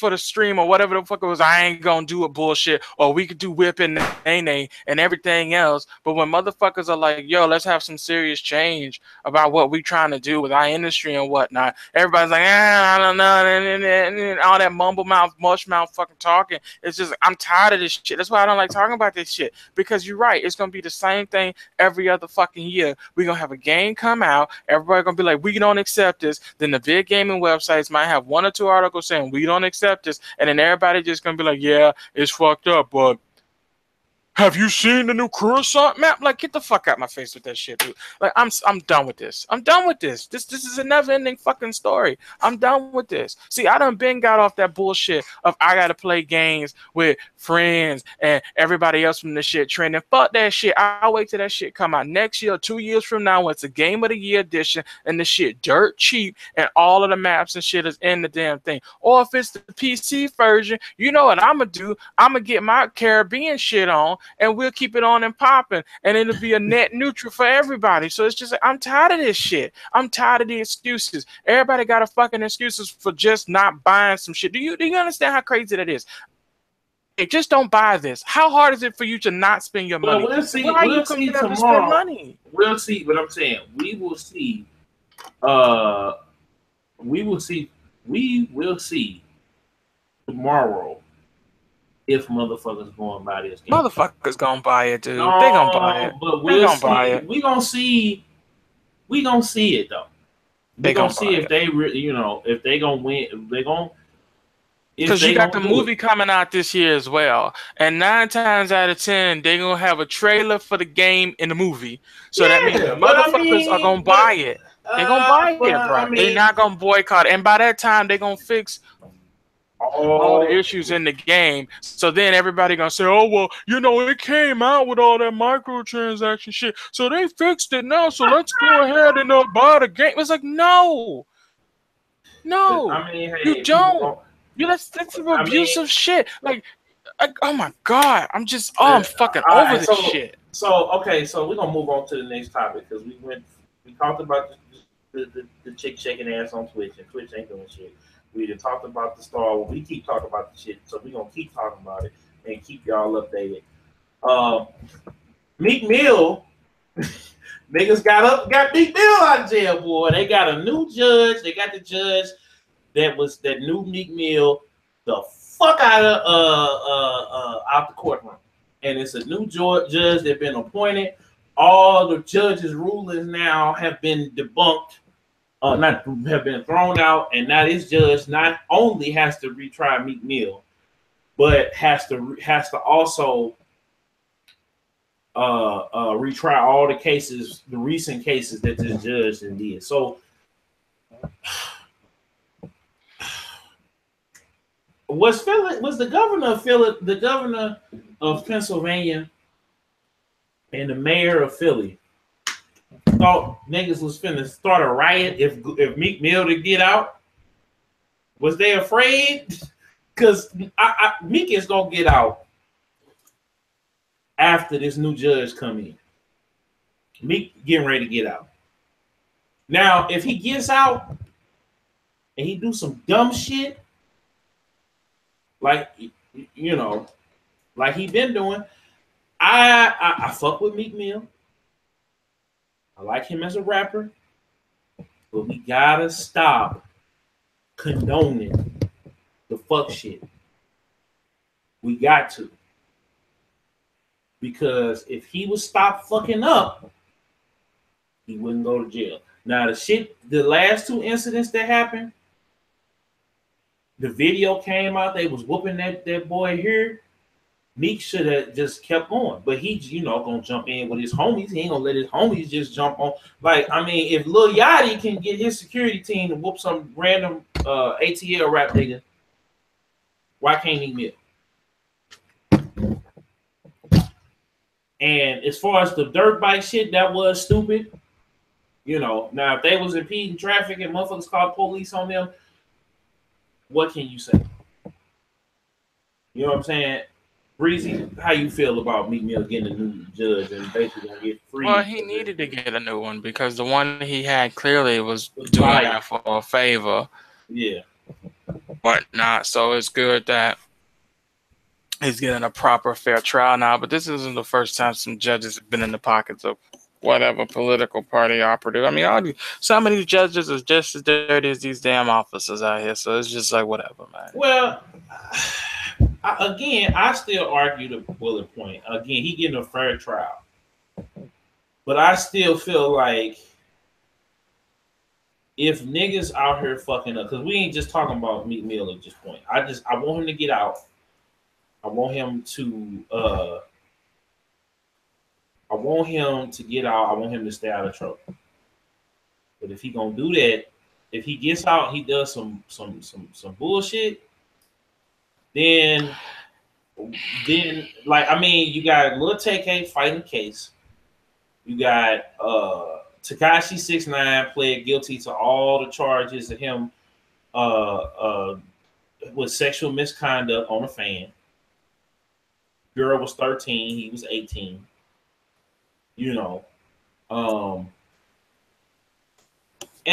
the stream, or whatever the fuck it was. I ain't gonna do it bullshit. Or we could do whipping nay and everything else. But when motherfuckers are like, yo, let's have some serious change about what we trying to do with our industry and whatnot, everybody's like, I don't know, and all that mumble mouth, mush mouth fucking talking. It's just, I'm tired of this shit. That's why I don't like talking about this shit, because you're right. It's gonna be the same thing every other fucking year. We're gonna have a game come out. Everybody gonna be like, we don't accept this. Then the big gaming websites might have 1 or 2 articles saying we don't accept this, and then everybody just gonna be like, yeah, it's fucked up, but have you seen the new Coruscant map? Like, get the fuck out my face with that shit, dude. Like, I'm done with this. I'm done with this. This is a never-ending fucking story. I'm done with this. See, I done been got off that bullshit of I gotta play games with friends and everybody else from the shit trending. Fuck that shit. I'll wait till that shit come out next year, 2 years from now, when it's a Game of the Year edition and the shit dirt cheap and all of the maps and shit is in the damn thing. Or if it's the PC version, you know what I'm gonna do? I'm gonna get my Caribbean shit on, and we'll keep it on and popping, and it'll be a net neutral for everybody. So it's just like, I'm tired of this shit. I'm tired of the excuses. Everybody got a fucking excuses for just not buying some shit. Do you understand how crazy that is? Hey, just don't buy this. How hard is it for you to not spend your money? We'll see. We'll see tomorrow. Money? We'll see. But I'm saying we will see. We will see tomorrow. If motherfuckers going buy this game. Motherfuckers gonna buy it, dude. No, they gonna buy it. But we gonna see it though. They gonna see if they really, you know, if they gonna win, if they gonna. Because you got the movie coming out this year as well, and 9 times out of 10 they gonna have a trailer for the game in the movie. So that means motherfuckers are gonna buy it. They gonna buy it, bro. They're not gonna boycott, and by that time they gonna fix all the issues in the game. So then everybody gonna say, oh well, you know, it came out with all that microtransaction shit, so they fixed it now, so let's go ahead and buy the game. It's like, no, I mean, hey, you don't. That's some abusive shit. Like, oh my god, I'm fucking over this shit. So okay, so we're gonna move on to the next topic, because we talked about the chick shaking ass on Twitch, and Twitch ain't doing shit. We done talked about the Star Wars. We keep talking about the shit, so we're going to keep talking about it and keep y'all updated. Meek Mill, niggas got Meek Mill out of jail, boy. They got a new judge. They got the judge that knew Meek Mill the fuck out the courtroom. And it's a new judge that's been appointed. All the judges' rulings now have been debunked. Not have been thrown out, and now this judge not only has to retry Meek Mill, but has to also retry all the cases, the recent cases that this judge did. So was the governor of Pennsylvania and the mayor of Philly thought niggas was finna start a riot if Meek Mill to get out? Was they afraid Because Meek is gonna get out after this new judge come in. Meek getting ready to get out. Now, if he gets out and he do some dumb shit, like you know, like he been doing, I fuck with Meek Mill. I like him as a rapper, but we gotta stop condoning the fuck shit. We got to. Because if he would stop fucking up, he wouldn't go to jail. Now the last two incidents that happened, the video came out, they was whooping that boy here. Meek should have just kept going. But he's, gonna jump in with his homies. He ain't gonna let his homies just jump on. Like, I mean, if Lil Yachty can get his security team to whoop some random ATL rap nigga, why can't Meek Mill? And as far as the dirt bike shit, that was stupid. Now if they was impeding traffic and motherfuckers called police on them, what can you say? You know what I'm saying? Breezy, how you feel about Meek Mill getting a new judge and basically gonna get free? Well, he needed to get a new one because the one he had clearly was doing that for a favor. Yeah. Whatnot. So it's good that he's getting a proper, fair trial now. But this isn't the first time some judges have been in the pockets of whatever political party operative. I mean, some of these judges are just as dirty as these damn officers out here. So it's just like whatever, man. Well, I still argue the bullet point. Again, he getting a fair trial. But I still feel like if niggas out here fucking up, because we ain't just talking about Meek Mill at this point. I want him to get out. I want him to get out. I want him to stay out of trouble. But if he gonna do that, if he gets out, he does some bullshit, then like, I mean, you got Lil TK fighting the case. You got Tekashi 6ix9ine pled guilty to all the charges of him with sexual misconduct on a fan. Girl was 13, he was 18. And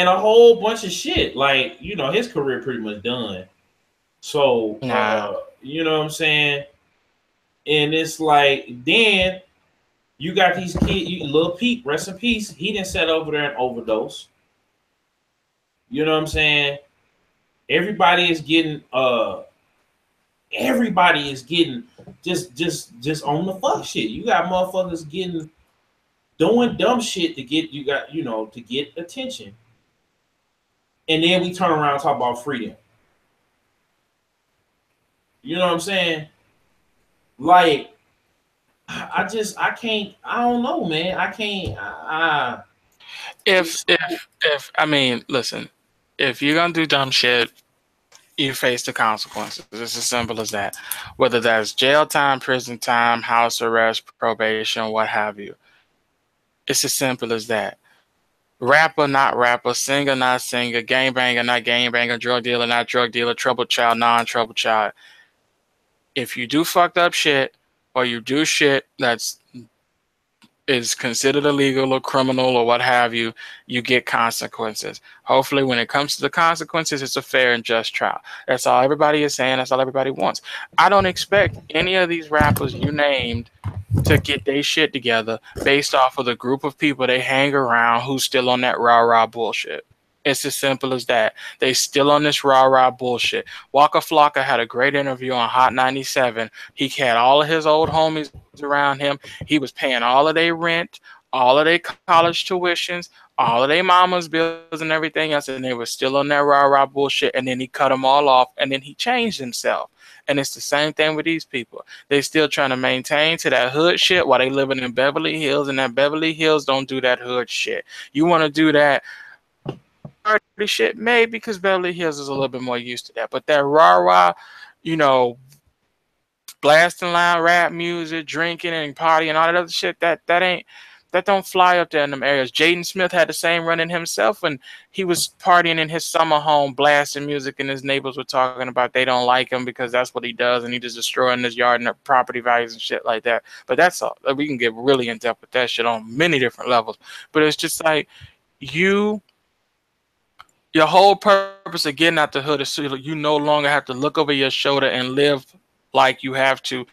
a whole bunch of shit. Like, his career pretty much done. So, you know what I'm saying? And it's like, then you got these kids, Lil Peep, rest in peace. He didn't sit over there and overdose. You know what I'm saying? Everybody is getting just on the fuck shit. You got motherfuckers doing dumb shit to get attention. And then we turn around and talk about freedom. You know what I'm saying? Like, I don't know, man. I can't. I mean, listen, if you're gonna do dumb shit, you face the consequences. It's as simple as that. Whether that's jail time, prison time, house arrest, probation, what have you. It's as simple as that. Rapper, not rapper, singer, not singer, gangbanger, not gangbanger, drug dealer, not drug dealer, troubled child, non-troubled child. If you do fucked up shit, or you do shit is considered illegal or criminal or what have you, you get consequences. Hopefully, when it comes to the consequences, it's a fair and just trial. That's all everybody is saying. That's all everybody wants. I don't expect any of these rappers you named to get their shit together based off of the group of people they hang around who's still on that rah-rah bullshit. It's as simple as that. They still on this rah-rah bullshit. Waka Flocka had a great interview on Hot 97. He had all of his old homies around him. He was paying all of their rent, all of their college tuitions, all of their mama's bills and everything else, and they were still on that rah-rah bullshit, and then he cut them all off, and then he changed himself. And it's the same thing with these people. They still trying to maintain to that hood shit while they living in Beverly Hills, and that Beverly Hills don't do that hood shit. You want to do that shit, maybe, because Beverly Hills is a little bit more used to that. But that rah-rah, blasting loud rap music, drinking and partying, all that other shit, that ain't That don't fly up there in them areas. Jaden Smith had the same run in himself when he was partying in his summer home, blasting music, and his neighbors were talking about they don't like him because that's what he does, and he just destroying his yard and their property values and shit like that. But that's all. We can get really in depth with that shit on many different levels. But it's just like your whole purpose of getting out the hood is so you no longer have to look over your shoulder and live like you have to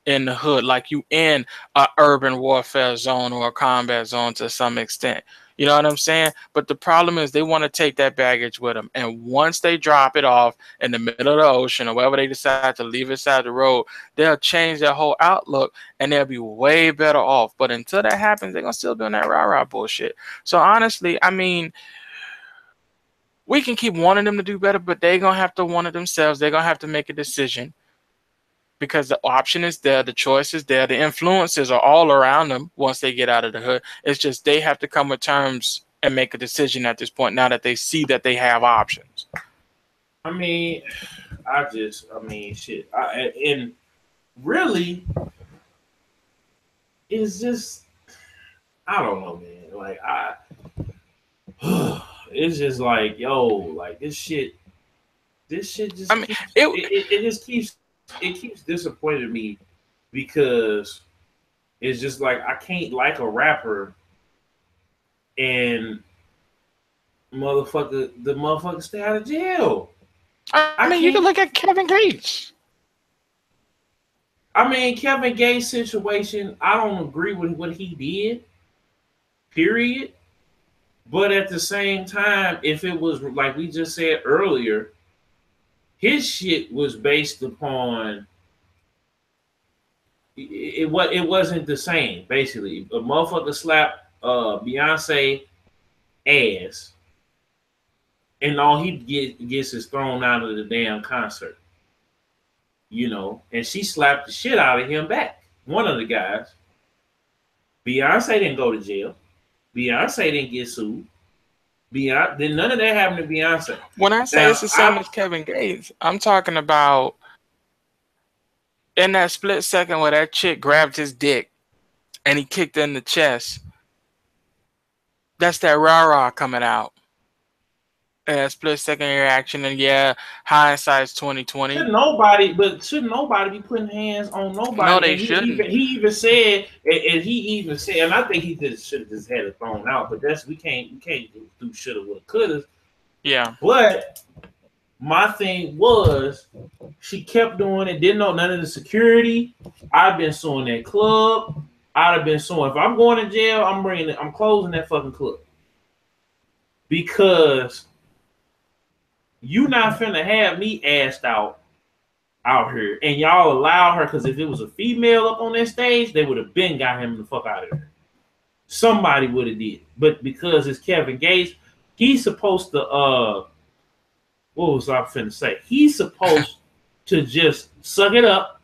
in the hood, like you in a urban warfare zone or a combat zone to some extent. You know what I'm saying? But the problem is they want to take that baggage with them. And once they drop it off in the middle of the ocean or wherever they decide to leave it side the road, they'll change their whole outlook and they'll be way better off. But until that happens, they're going to still be on that rah-rah bullshit. So honestly, I mean, we can keep wanting them to do better, but they're going to have to want it themselves. They're going to have to make a decision. Because the option is there, the choice is there, the influences are all around them once they get out of the hood. It's just they have to come with terms and make a decision at this point now that they see that they have options. I mean, shit. And really, it's just, I don't know, man. Like, it's just like, yo, like this shit just, I mean, it just keeps. It keeps disappointing me because it's just like I can't like a rapper and the motherfucker stay out of jail. I mean, you can look at Kevin Gates. I mean, Kevin Gates' situation, I don't agree with what he did, period. But at the same time, if it was like we just said earlier, his shit was based upon it wasn't the same. Basically, a motherfucker slapped Beyonce ass, and all he gets is thrown out of the damn concert. You know, and she slapped the shit out of him back. One of the guys. Beyonce didn't go to jail. Beyonce didn't get sued. Then none of that happened to Beyonce. When I say it's the same as Kevin Gates, I'm talking about in that split second where that chick grabbed his dick and he kicked her in the chest. That's that rah-rah coming out. And that split second reaction, and yeah, hindsight's 2020. Shouldn't nobody be putting hands on nobody? No, they shouldn't. He even said, and I think he should have just had it thrown out. But we can't do shoulda, woulda, coulda. Yeah. But my thing was, she kept doing it. Didn't know none of the security. I've been suing that club. I'd have been suing. If I'm going to jail, I'm closing that fucking club because. You not finna have me assed out here, and y'all allow her, because if it was a female up on that stage, they would have been got him the fuck out of there. Somebody would have did, but because it's Kevin Gates, he's supposed to what was I finna say? He's supposed to just suck it up,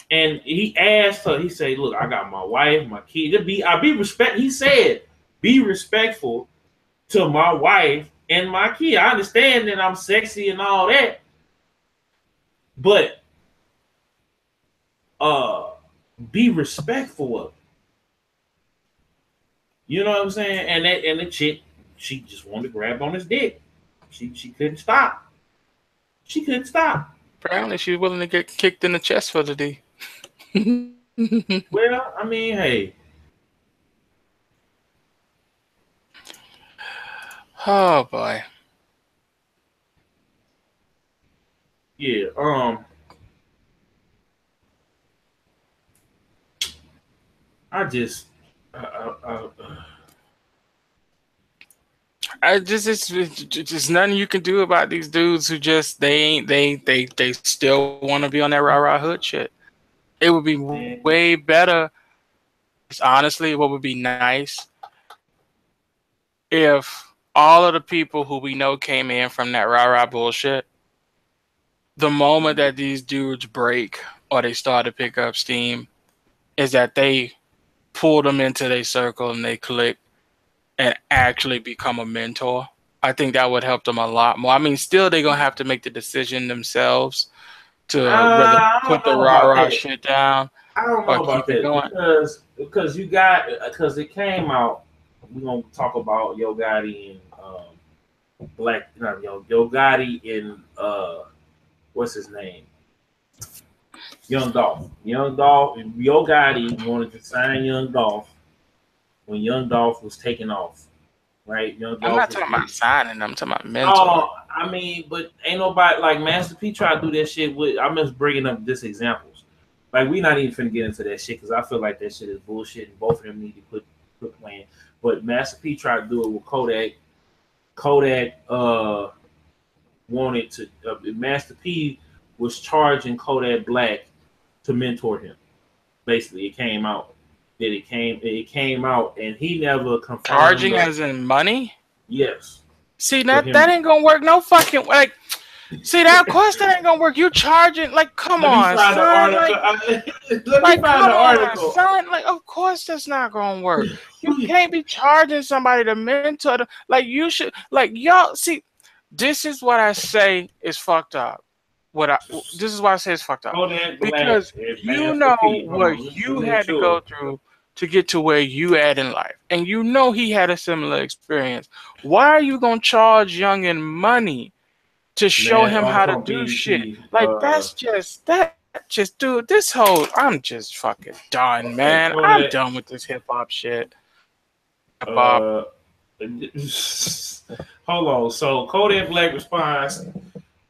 and he asked her. He said, "Look, I got my wife, my kid. He said, be respectful to my wife." And my kid, I understand that I'm sexy and all that, but be respectful of it. You know what I'm saying? And the chick, she just wanted to grab on his dick. She couldn't stop. She couldn't stop. Apparently, she was willing to get kicked in the chest for the D. Well, I mean, hey. Oh boy. Yeah, I just it's nothing you can do about these dudes who just they still want to be on that rah-rah hood shit. It would be way better. Honestly, what would be nice if all of the people who we know came in from that rah-rah bullshit, the moment that these dudes break or they start to pick up steam, is that they pull them into their circle and they click and actually become a mentor. I think that would help them a lot more. I mean, still they're going to have to make the decision themselves to whether put the rah-rah shit down. I don't or know about keep it that going? because it came out. We're gonna talk about Yo Gotti and Yo Gotti and what's his name? Young Dolph. Young Dolph. Yo Gotti wanted to sign Young Dolph when Young Dolph was taking off. Right? Young I'm Dolph not was talking about getting. signing. I'm talking about mentor. Oh, I mean, but ain't nobody like Master P try to do that shit with. I'm just bringing up this examples. Like we not even finna get into that shit because I feel like that shit is bullshit and both of them need to quit playing. But Master P tried to do it with Kodak. Kodak wanted to. Master P was charging Kodak Black to mentor him. Basically, it came out that it came out, and he never confirmed. Charging as in money? Yes, See, for that him. ain't gonna work. No fucking like. See, that of course that ain't gonna work. You charging like, come Let me on, find the son. article. Let me find the Come on, article. son. Like, of course that's not gonna work. You can't be charging somebody to mentor them. Like, you should. Like, y'all see. This is what I say is fucked up. This is why I say it's fucked up Kodak Black because and you Master know P. Hold what on, let you me make had to sure. go through to get to where you at in life, and you know he had a similar experience. Why are you gonna charge Youngin money to show Man, him how article to on do shit? BET. Like dude, this whole I'm just fucking done, Okay, man. I'm Kodak. done with this hip hop shit. Bob. Uh, hold on. So Kodak Black responds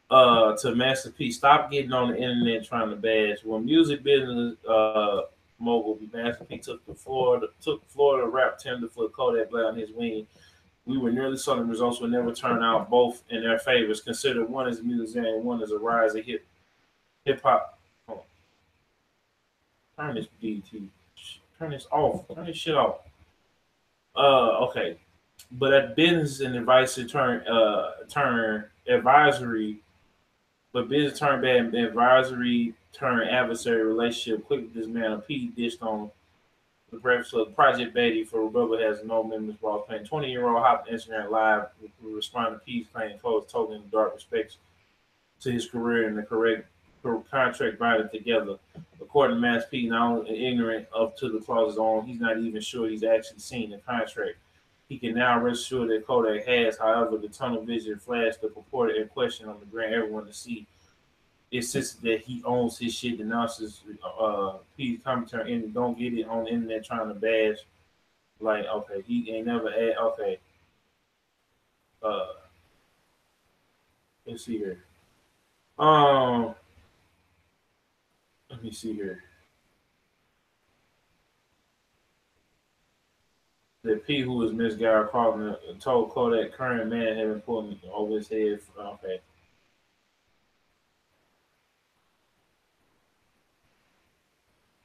to Master P. Stop getting on the internet trying to bash. When music business mogul Master P took Florida rap tender for Kodak Black on his wing. We were nearly certain results would never turn out both in their favors. Consider one as a musician and one as a rise of hip hop. Oh, turn this BT. Turn this off. Turn this shit off. Okay. But at business and advisory turn advisory, but business turn bad advisory turn adversary relationship quickly dismantled. P dished on the breakfast of Project Betty for Rebecca has no members while playing 20-year-old hopped Instagram live responding to P's playing clothes totally in dark respects to his career and the correct contract binding together. According to Mass P, not only ignorant of to the clauses on, he's not even sure he's actually seen the contract. He can now rest assured that Kodak has, however, the tunnel vision flashed the purported in question on the grant everyone to see. Insisted that he owns his shit, denounces P's commentary and don't get it on the internet trying to bash. Like, okay, he ain't never okay. Uh let's see here. Um let me see here. That P, who was Miss Garrett Carlton, told Kodak current man had been pulling over his head. Okay.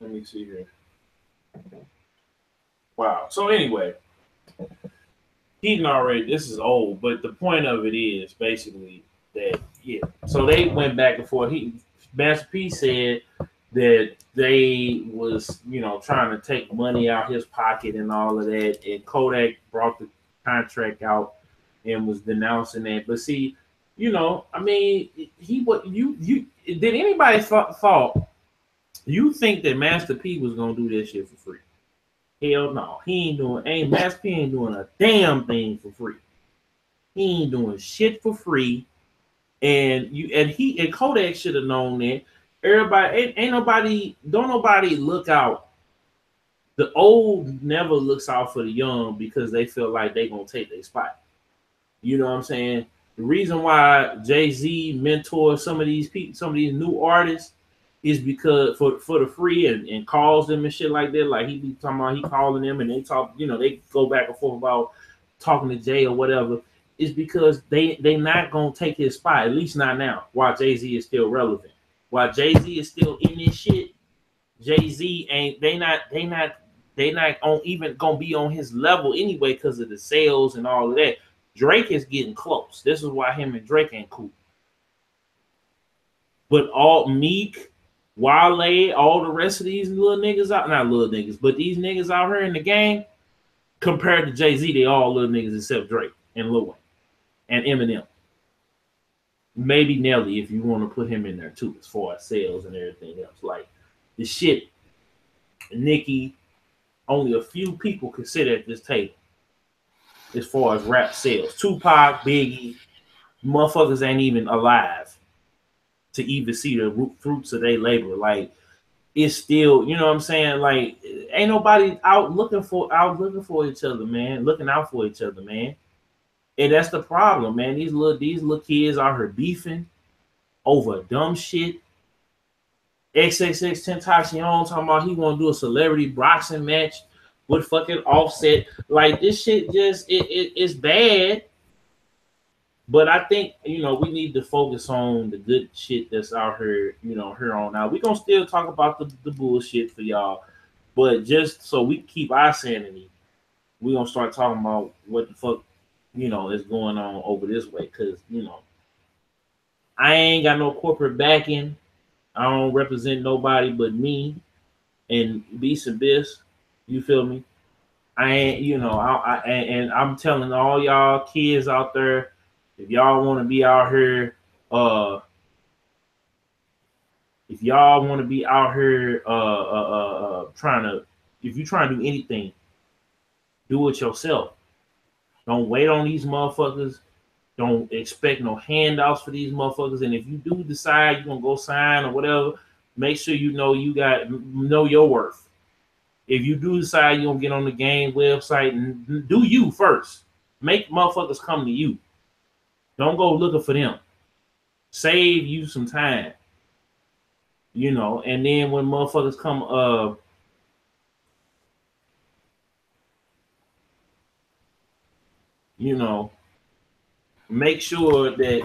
Let me see here. Wow. So anyway, Heaton already. This is old, but the point of it is basically that yeah. So they went back and forth. Master P said that they was trying to take money out his pocket and all of that, and Kodak brought the contract out and was denouncing that. But see, I mean, he what you did anybody thought you think that Master P was gonna do this shit for free? Hell no, he ain't doing. Ain't Master P ain't doing a damn thing for free. He ain't doing shit for free. And Kodak should have known that. Everybody ain't nobody. Don't nobody look out. The old never looks out for the young because they feel like they gonna take their spot. You know what I'm saying? The reason why Jay-Z mentors some of these people, some of these new artists, is because for the free and calls them and shit like that. Like he be talking about he calling them and they talk, they go back and forth about talking to Jay or whatever. Is because they not gonna take his spot, at least not now, while Jay-Z is still relevant. While Jay-Z is still in this shit, Jay-Z ain't they not on even gonna be on his level anyway because of the sales and all of that. Drake is getting close. This is why him and Drake ain't cool. But all Meek, Wale, all the rest of these little niggas out, not little niggas, but these niggas out here in the game, compared to Jay-Z, they all little niggas except Drake and Lil Wayne and Eminem. Maybe Nelly if you want to put him in there too, as far as sales and everything else. Like the shit, Nicki, only a few people could sit at this table as far as rap sales. Tupac, Biggie, motherfuckers ain't even alive to even see the fruits of their labor. Like, it's still, you know what I'm saying? Like, ain't nobody out looking for each other, man. Looking out for each other, man. And that's the problem, man. These little kids out here beefing over dumb shit. XXX Tentacion talking about he want to do a celebrity boxing match with fucking Offset. Like, this shit just it's bad. But I think, you know, we need to focus on the good shit that's out here, you know, here on out. We're gonna still talk about the bullshit for y'all, but just so we keep our sanity, we're gonna start talking about what the fuck, you know, is going on over this way. Cause, you know, I ain't got no corporate backing. I don't represent nobody but me and Beatz and Bitz. You feel me? I ain't, you know, and I'm telling all y'all kids out there, if y'all want to be out here, if y'all want to be out here, trying to, if you trying to do anything, do it yourself. Don't wait on these motherfuckers. Don't expect no handouts for these motherfuckers. And if you do decide you're gonna go sign or whatever, make sure you know your worth. If you do decide you're gonna get on the game website and do you first. Make motherfuckers come to you. Don't go looking for them. Save you some time. You know, and then when motherfuckers come, you know, make sure that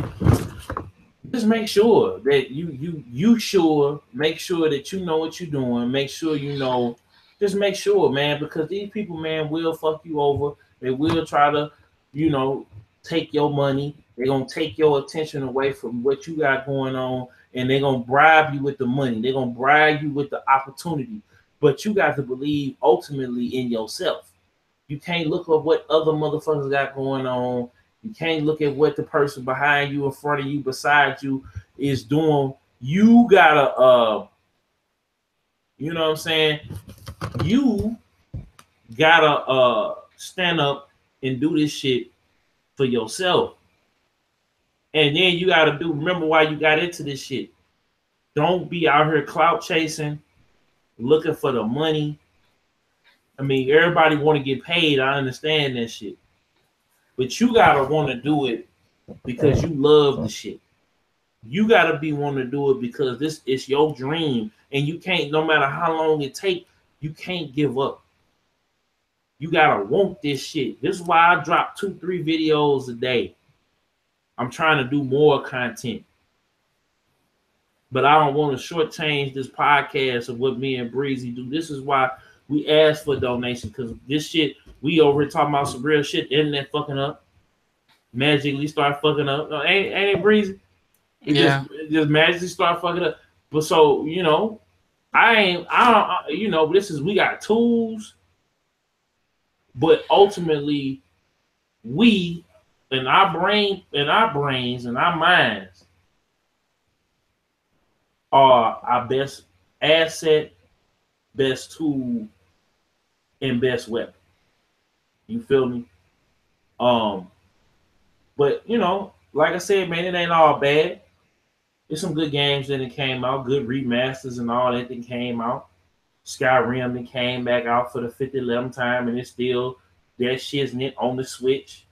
make sure that you sure, make sure that you know what you're doing, make sure you know, just make sure, man, because these people, man, will fuck you over. They will try to, you know, take your money. They're gonna take your attention away from what you got going on, and they're gonna bribe you with the money. They're gonna bribe you with the opportunity. But you got to believe ultimately in yourself. You can't look at what other motherfuckers got going on. You can't look at what the person behind you, in front of you, beside you is doing. You gotta, you know what I'm saying? You gotta stand up and do this shit for yourself. And then you gotta remember why you got into this shit. Don't be out here clout chasing, looking for the money. I mean, everybody want to get paid. I understand that shit. But you gotta want to do it because you love the shit. You gotta be wanting to do it because this is your dream, and you can't. No matter how long it take, you can't give up. You gotta want this shit. This is why I drop 2-3 videos a day. I'm trying to do more content, but I don't want to shortchange this podcast of what me and Breezy do. This is why we ask for donations, because this shit, we over here talking about some real shit. The internet fucking up. Magically start fucking up. No, ain't it Breezy? It just magically start fucking up. But so, you know, you know, we got tools, but ultimately we in our brains and our minds are our best asset, best tool, and best weapon. You feel me? But you know, like I said, man, it ain't all bad. There's some good games that came out, good remasters and all that came out. Skyrim that came back out for the 50-11 time, and it's still that shit's on the Switch.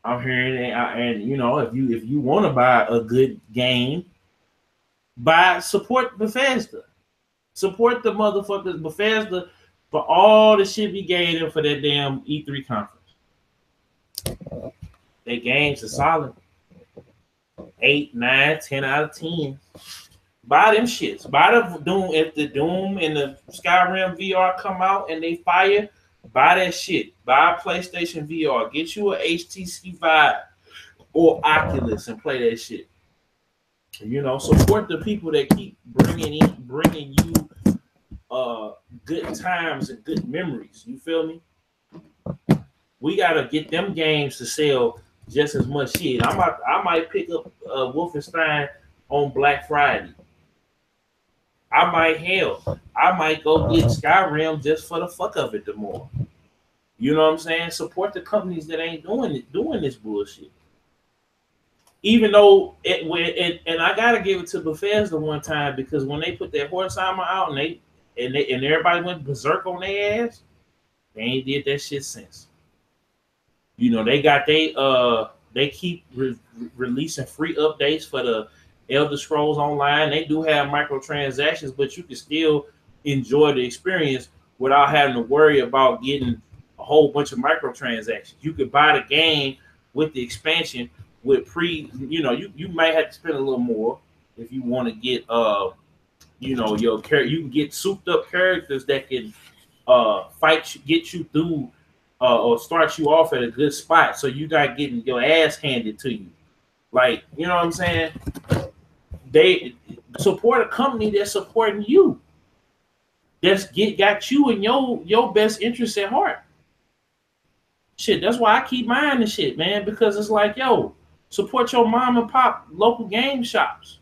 I'm hearing it, and you know, if you want to buy a good game, support Bethesda, support the motherfuckers Bethesda for all the shit we gave them for that damn E3 conference. Their games are solid. 8, 9, 10 out of 10. Buy them shits. Buy the Doom. If the Doom and the Skyrim VR come out and they fire, buy that shit. Buy a PlayStation VR. Get you a HTC Vive or Oculus and play that shit. You know, support the people that keep bringing you good times and good memories. You feel me? We gotta get them games to sell just as much shit. I might pick up Wolfenstein on Black Friday. I might go get Skyrim just for the fuck of it tomorrow. You know what I'm saying? Support the companies that ain't doing this bullshit. Even though and I gotta give it to Bethesda one time, because when they put that horse armor out and everybody went berserk on their ass, they ain't did that shit since. You know, they keep releasing free updates for the Elder Scrolls Online. They do have microtransactions, but you can still enjoy the experience without having to worry about getting a whole bunch of microtransactions. You could buy the game with the expansion with you might have to spend a little more if you want to get your character. You can get souped up characters that can get you through or start you off at a good spot, so you not getting your ass handed to you. Like, you know what I'm saying? They support a company that's supporting you. That's got you and your best interests at heart. Shit, that's why I keep buying the shit, man, because it's like, yo, support your mom and pop local game shops.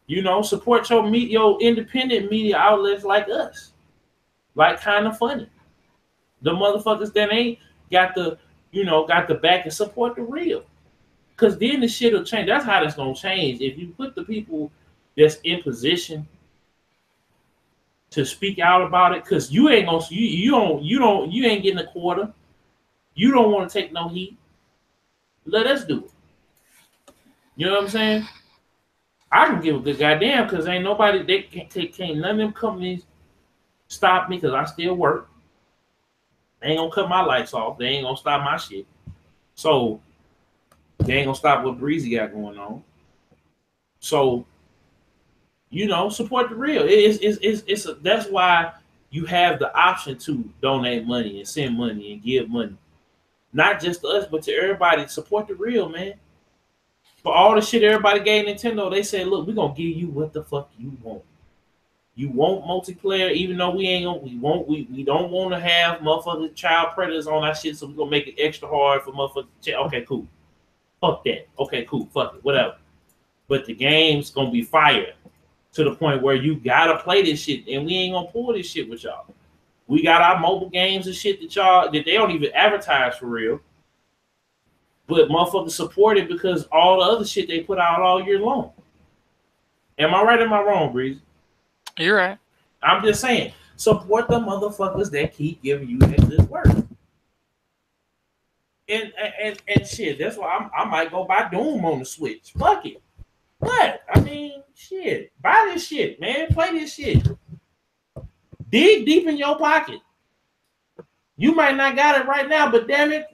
You know, support your independent media outlets like us. Like Kind of Funny. The motherfuckers that ain't got the back and support the real. Cause then the shit will change. That's how that's gonna change. If you put the people that's in position to speak out about it, cause you ain't gonna you ain't getting a quarter. You don't want to take no heat. Let us do it. You know what I'm saying? I can give a good goddamn, because ain't nobody, they can't none of them companies stop me, because I still work. They ain't gonna cut my lights off. They ain't gonna stop my shit. So they ain't gonna stop what Breezy got going on. So, support the real. That's why you have the option to donate money and send money and give money. Not just to us, but to everybody. Support the real, man. For all the shit everybody gave Nintendo, they said, look, we're gonna give you what the fuck you want. You want multiplayer, even though we don't want to have motherfucking child predators on our shit, so we're gonna make it extra hard for motherfuckers. Okay, cool. Fuck that. Okay, cool. Fuck it. Whatever. But the game's gonna be fire to the point where you gotta play this shit, and we ain't gonna pull this shit with y'all. We got our mobile games and shit that they don't even advertise for real. But motherfuckers support it because all the other shit they put out all year long. Am I right or am I wrong, Breezy? You're right. I'm just saying, support the motherfuckers that keep giving you that good work. And shit, that's why I might go buy Doom on the Switch. Fuck it. What? I mean, shit. Buy this shit, man. Play this shit. Dig deep in your pocket. You might not got it right now, but damn it,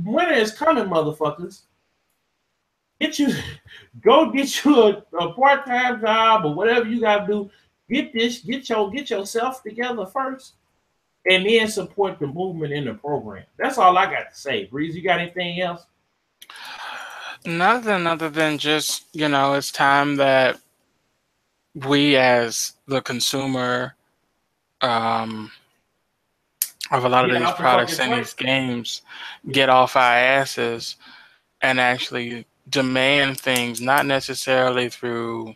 winter is coming, motherfuckers. Go get you a part-time job or whatever you gotta do. Get yourself together first, and then support the movement in the program. That's all I got to say. Breeze, you got anything else? Nothing other than just, it's time that we as the consumer of a lot of these products and these games get off our asses and actually demand things, not necessarily through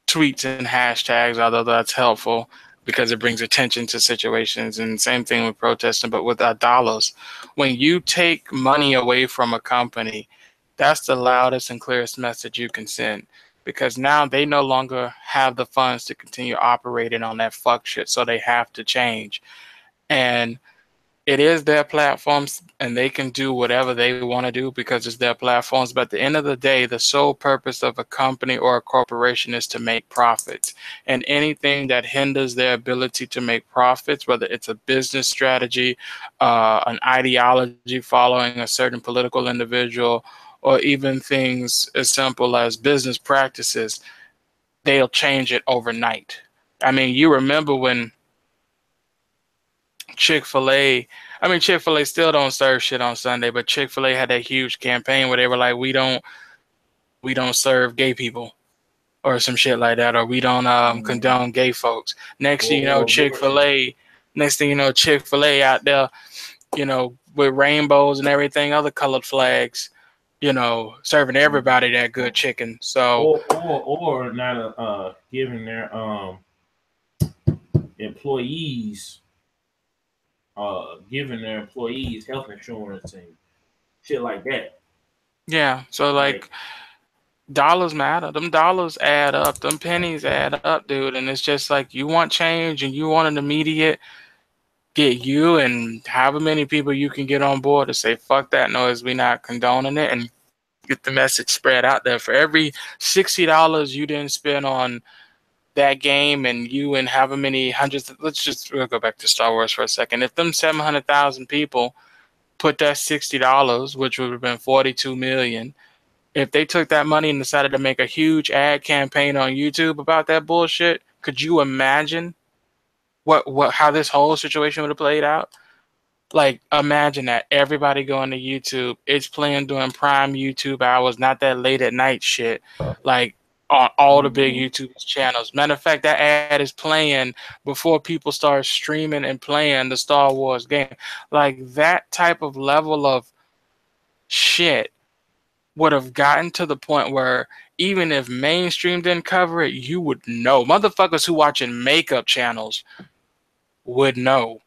tweets and hashtags, although that's helpful because it brings attention to situations, and same thing with protesting, but with our dollars. When you take money away from a company, that's the loudest and clearest message you can send, because now they no longer have the funds to continue operating on that fuck shit, so they have to change. And it is their platforms, and they can do whatever they want to do because it's their platforms. But at the end of the day, the sole purpose of a company or a corporation is to make profits. And anything that hinders their ability to make profits, whether it's a business strategy, an ideology following a certain political individual, or even things as simple as business practices, they'll change it overnight. I mean, you remember when Chick-fil-A still don't serve shit on Sunday, but Chick-fil-A had that huge campaign where they were like, we don't serve gay people or some shit like that, or we don't condone gay folks. Next thing you know, Chick-fil-A out there, with rainbows and everything, other colored flags, you know, serving everybody that good chicken. So or not giving their employees health insurance and shit like that. yeah, so like dollars matter. Them dollars add up. Them pennies add up, dude. And it's just like you want change and you want an immediate get you and however many people you can get on board to say fuck that noise, we not condoning it, and get the message spread out there. For every $60 you didn't spend on that game and you and however many hundreds, we'll go back to Star Wars for a second. If them 700,000 people put that $60, which would have been 42 million, if they took that money and decided to make a huge ad campaign on YouTube about that bullshit, could you imagine what how this whole situation would have played out? Like, imagine that everybody going to YouTube. It's playing during prime YouTube hours, not that late at night shit. Like on all the big YouTube channels. Matter of fact, that ad is playing before people start streaming and playing the Star Wars game. Like that type of level of shit would have gotten to the point where even if mainstream didn't cover it, you would know. Motherfuckers who watching makeup channels would know.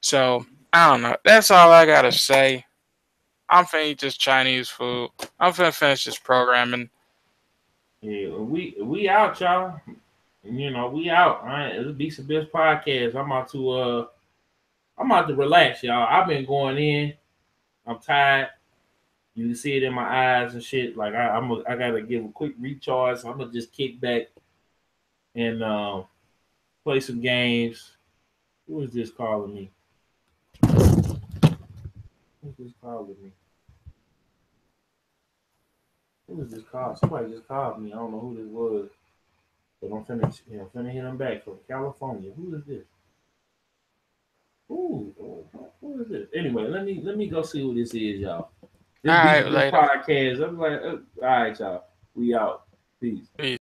So I don't know. That's all I gotta say. I'm finna eat this Chinese food. I'm finna finish this programming. Yeah, we out, y'all. You know, we out. All right, it'll be some best podcast. I'm about to relax, y'all. I've been going in. I'm tired. You can see it in my eyes and shit. Like I gotta give a quick recharge. So I'm gonna just kick back and play some games. Who is this calling me? Who's this calling me? Who is this call? Somebody just called me. I don't know who this was, but I'm finna hit them back from California. Who is this? Ooh, who is this? Anyway, let me go see who this is, y'all. This All beats right, this later. podcast. I'm like, all right, y'all. We out. Peace. Peace.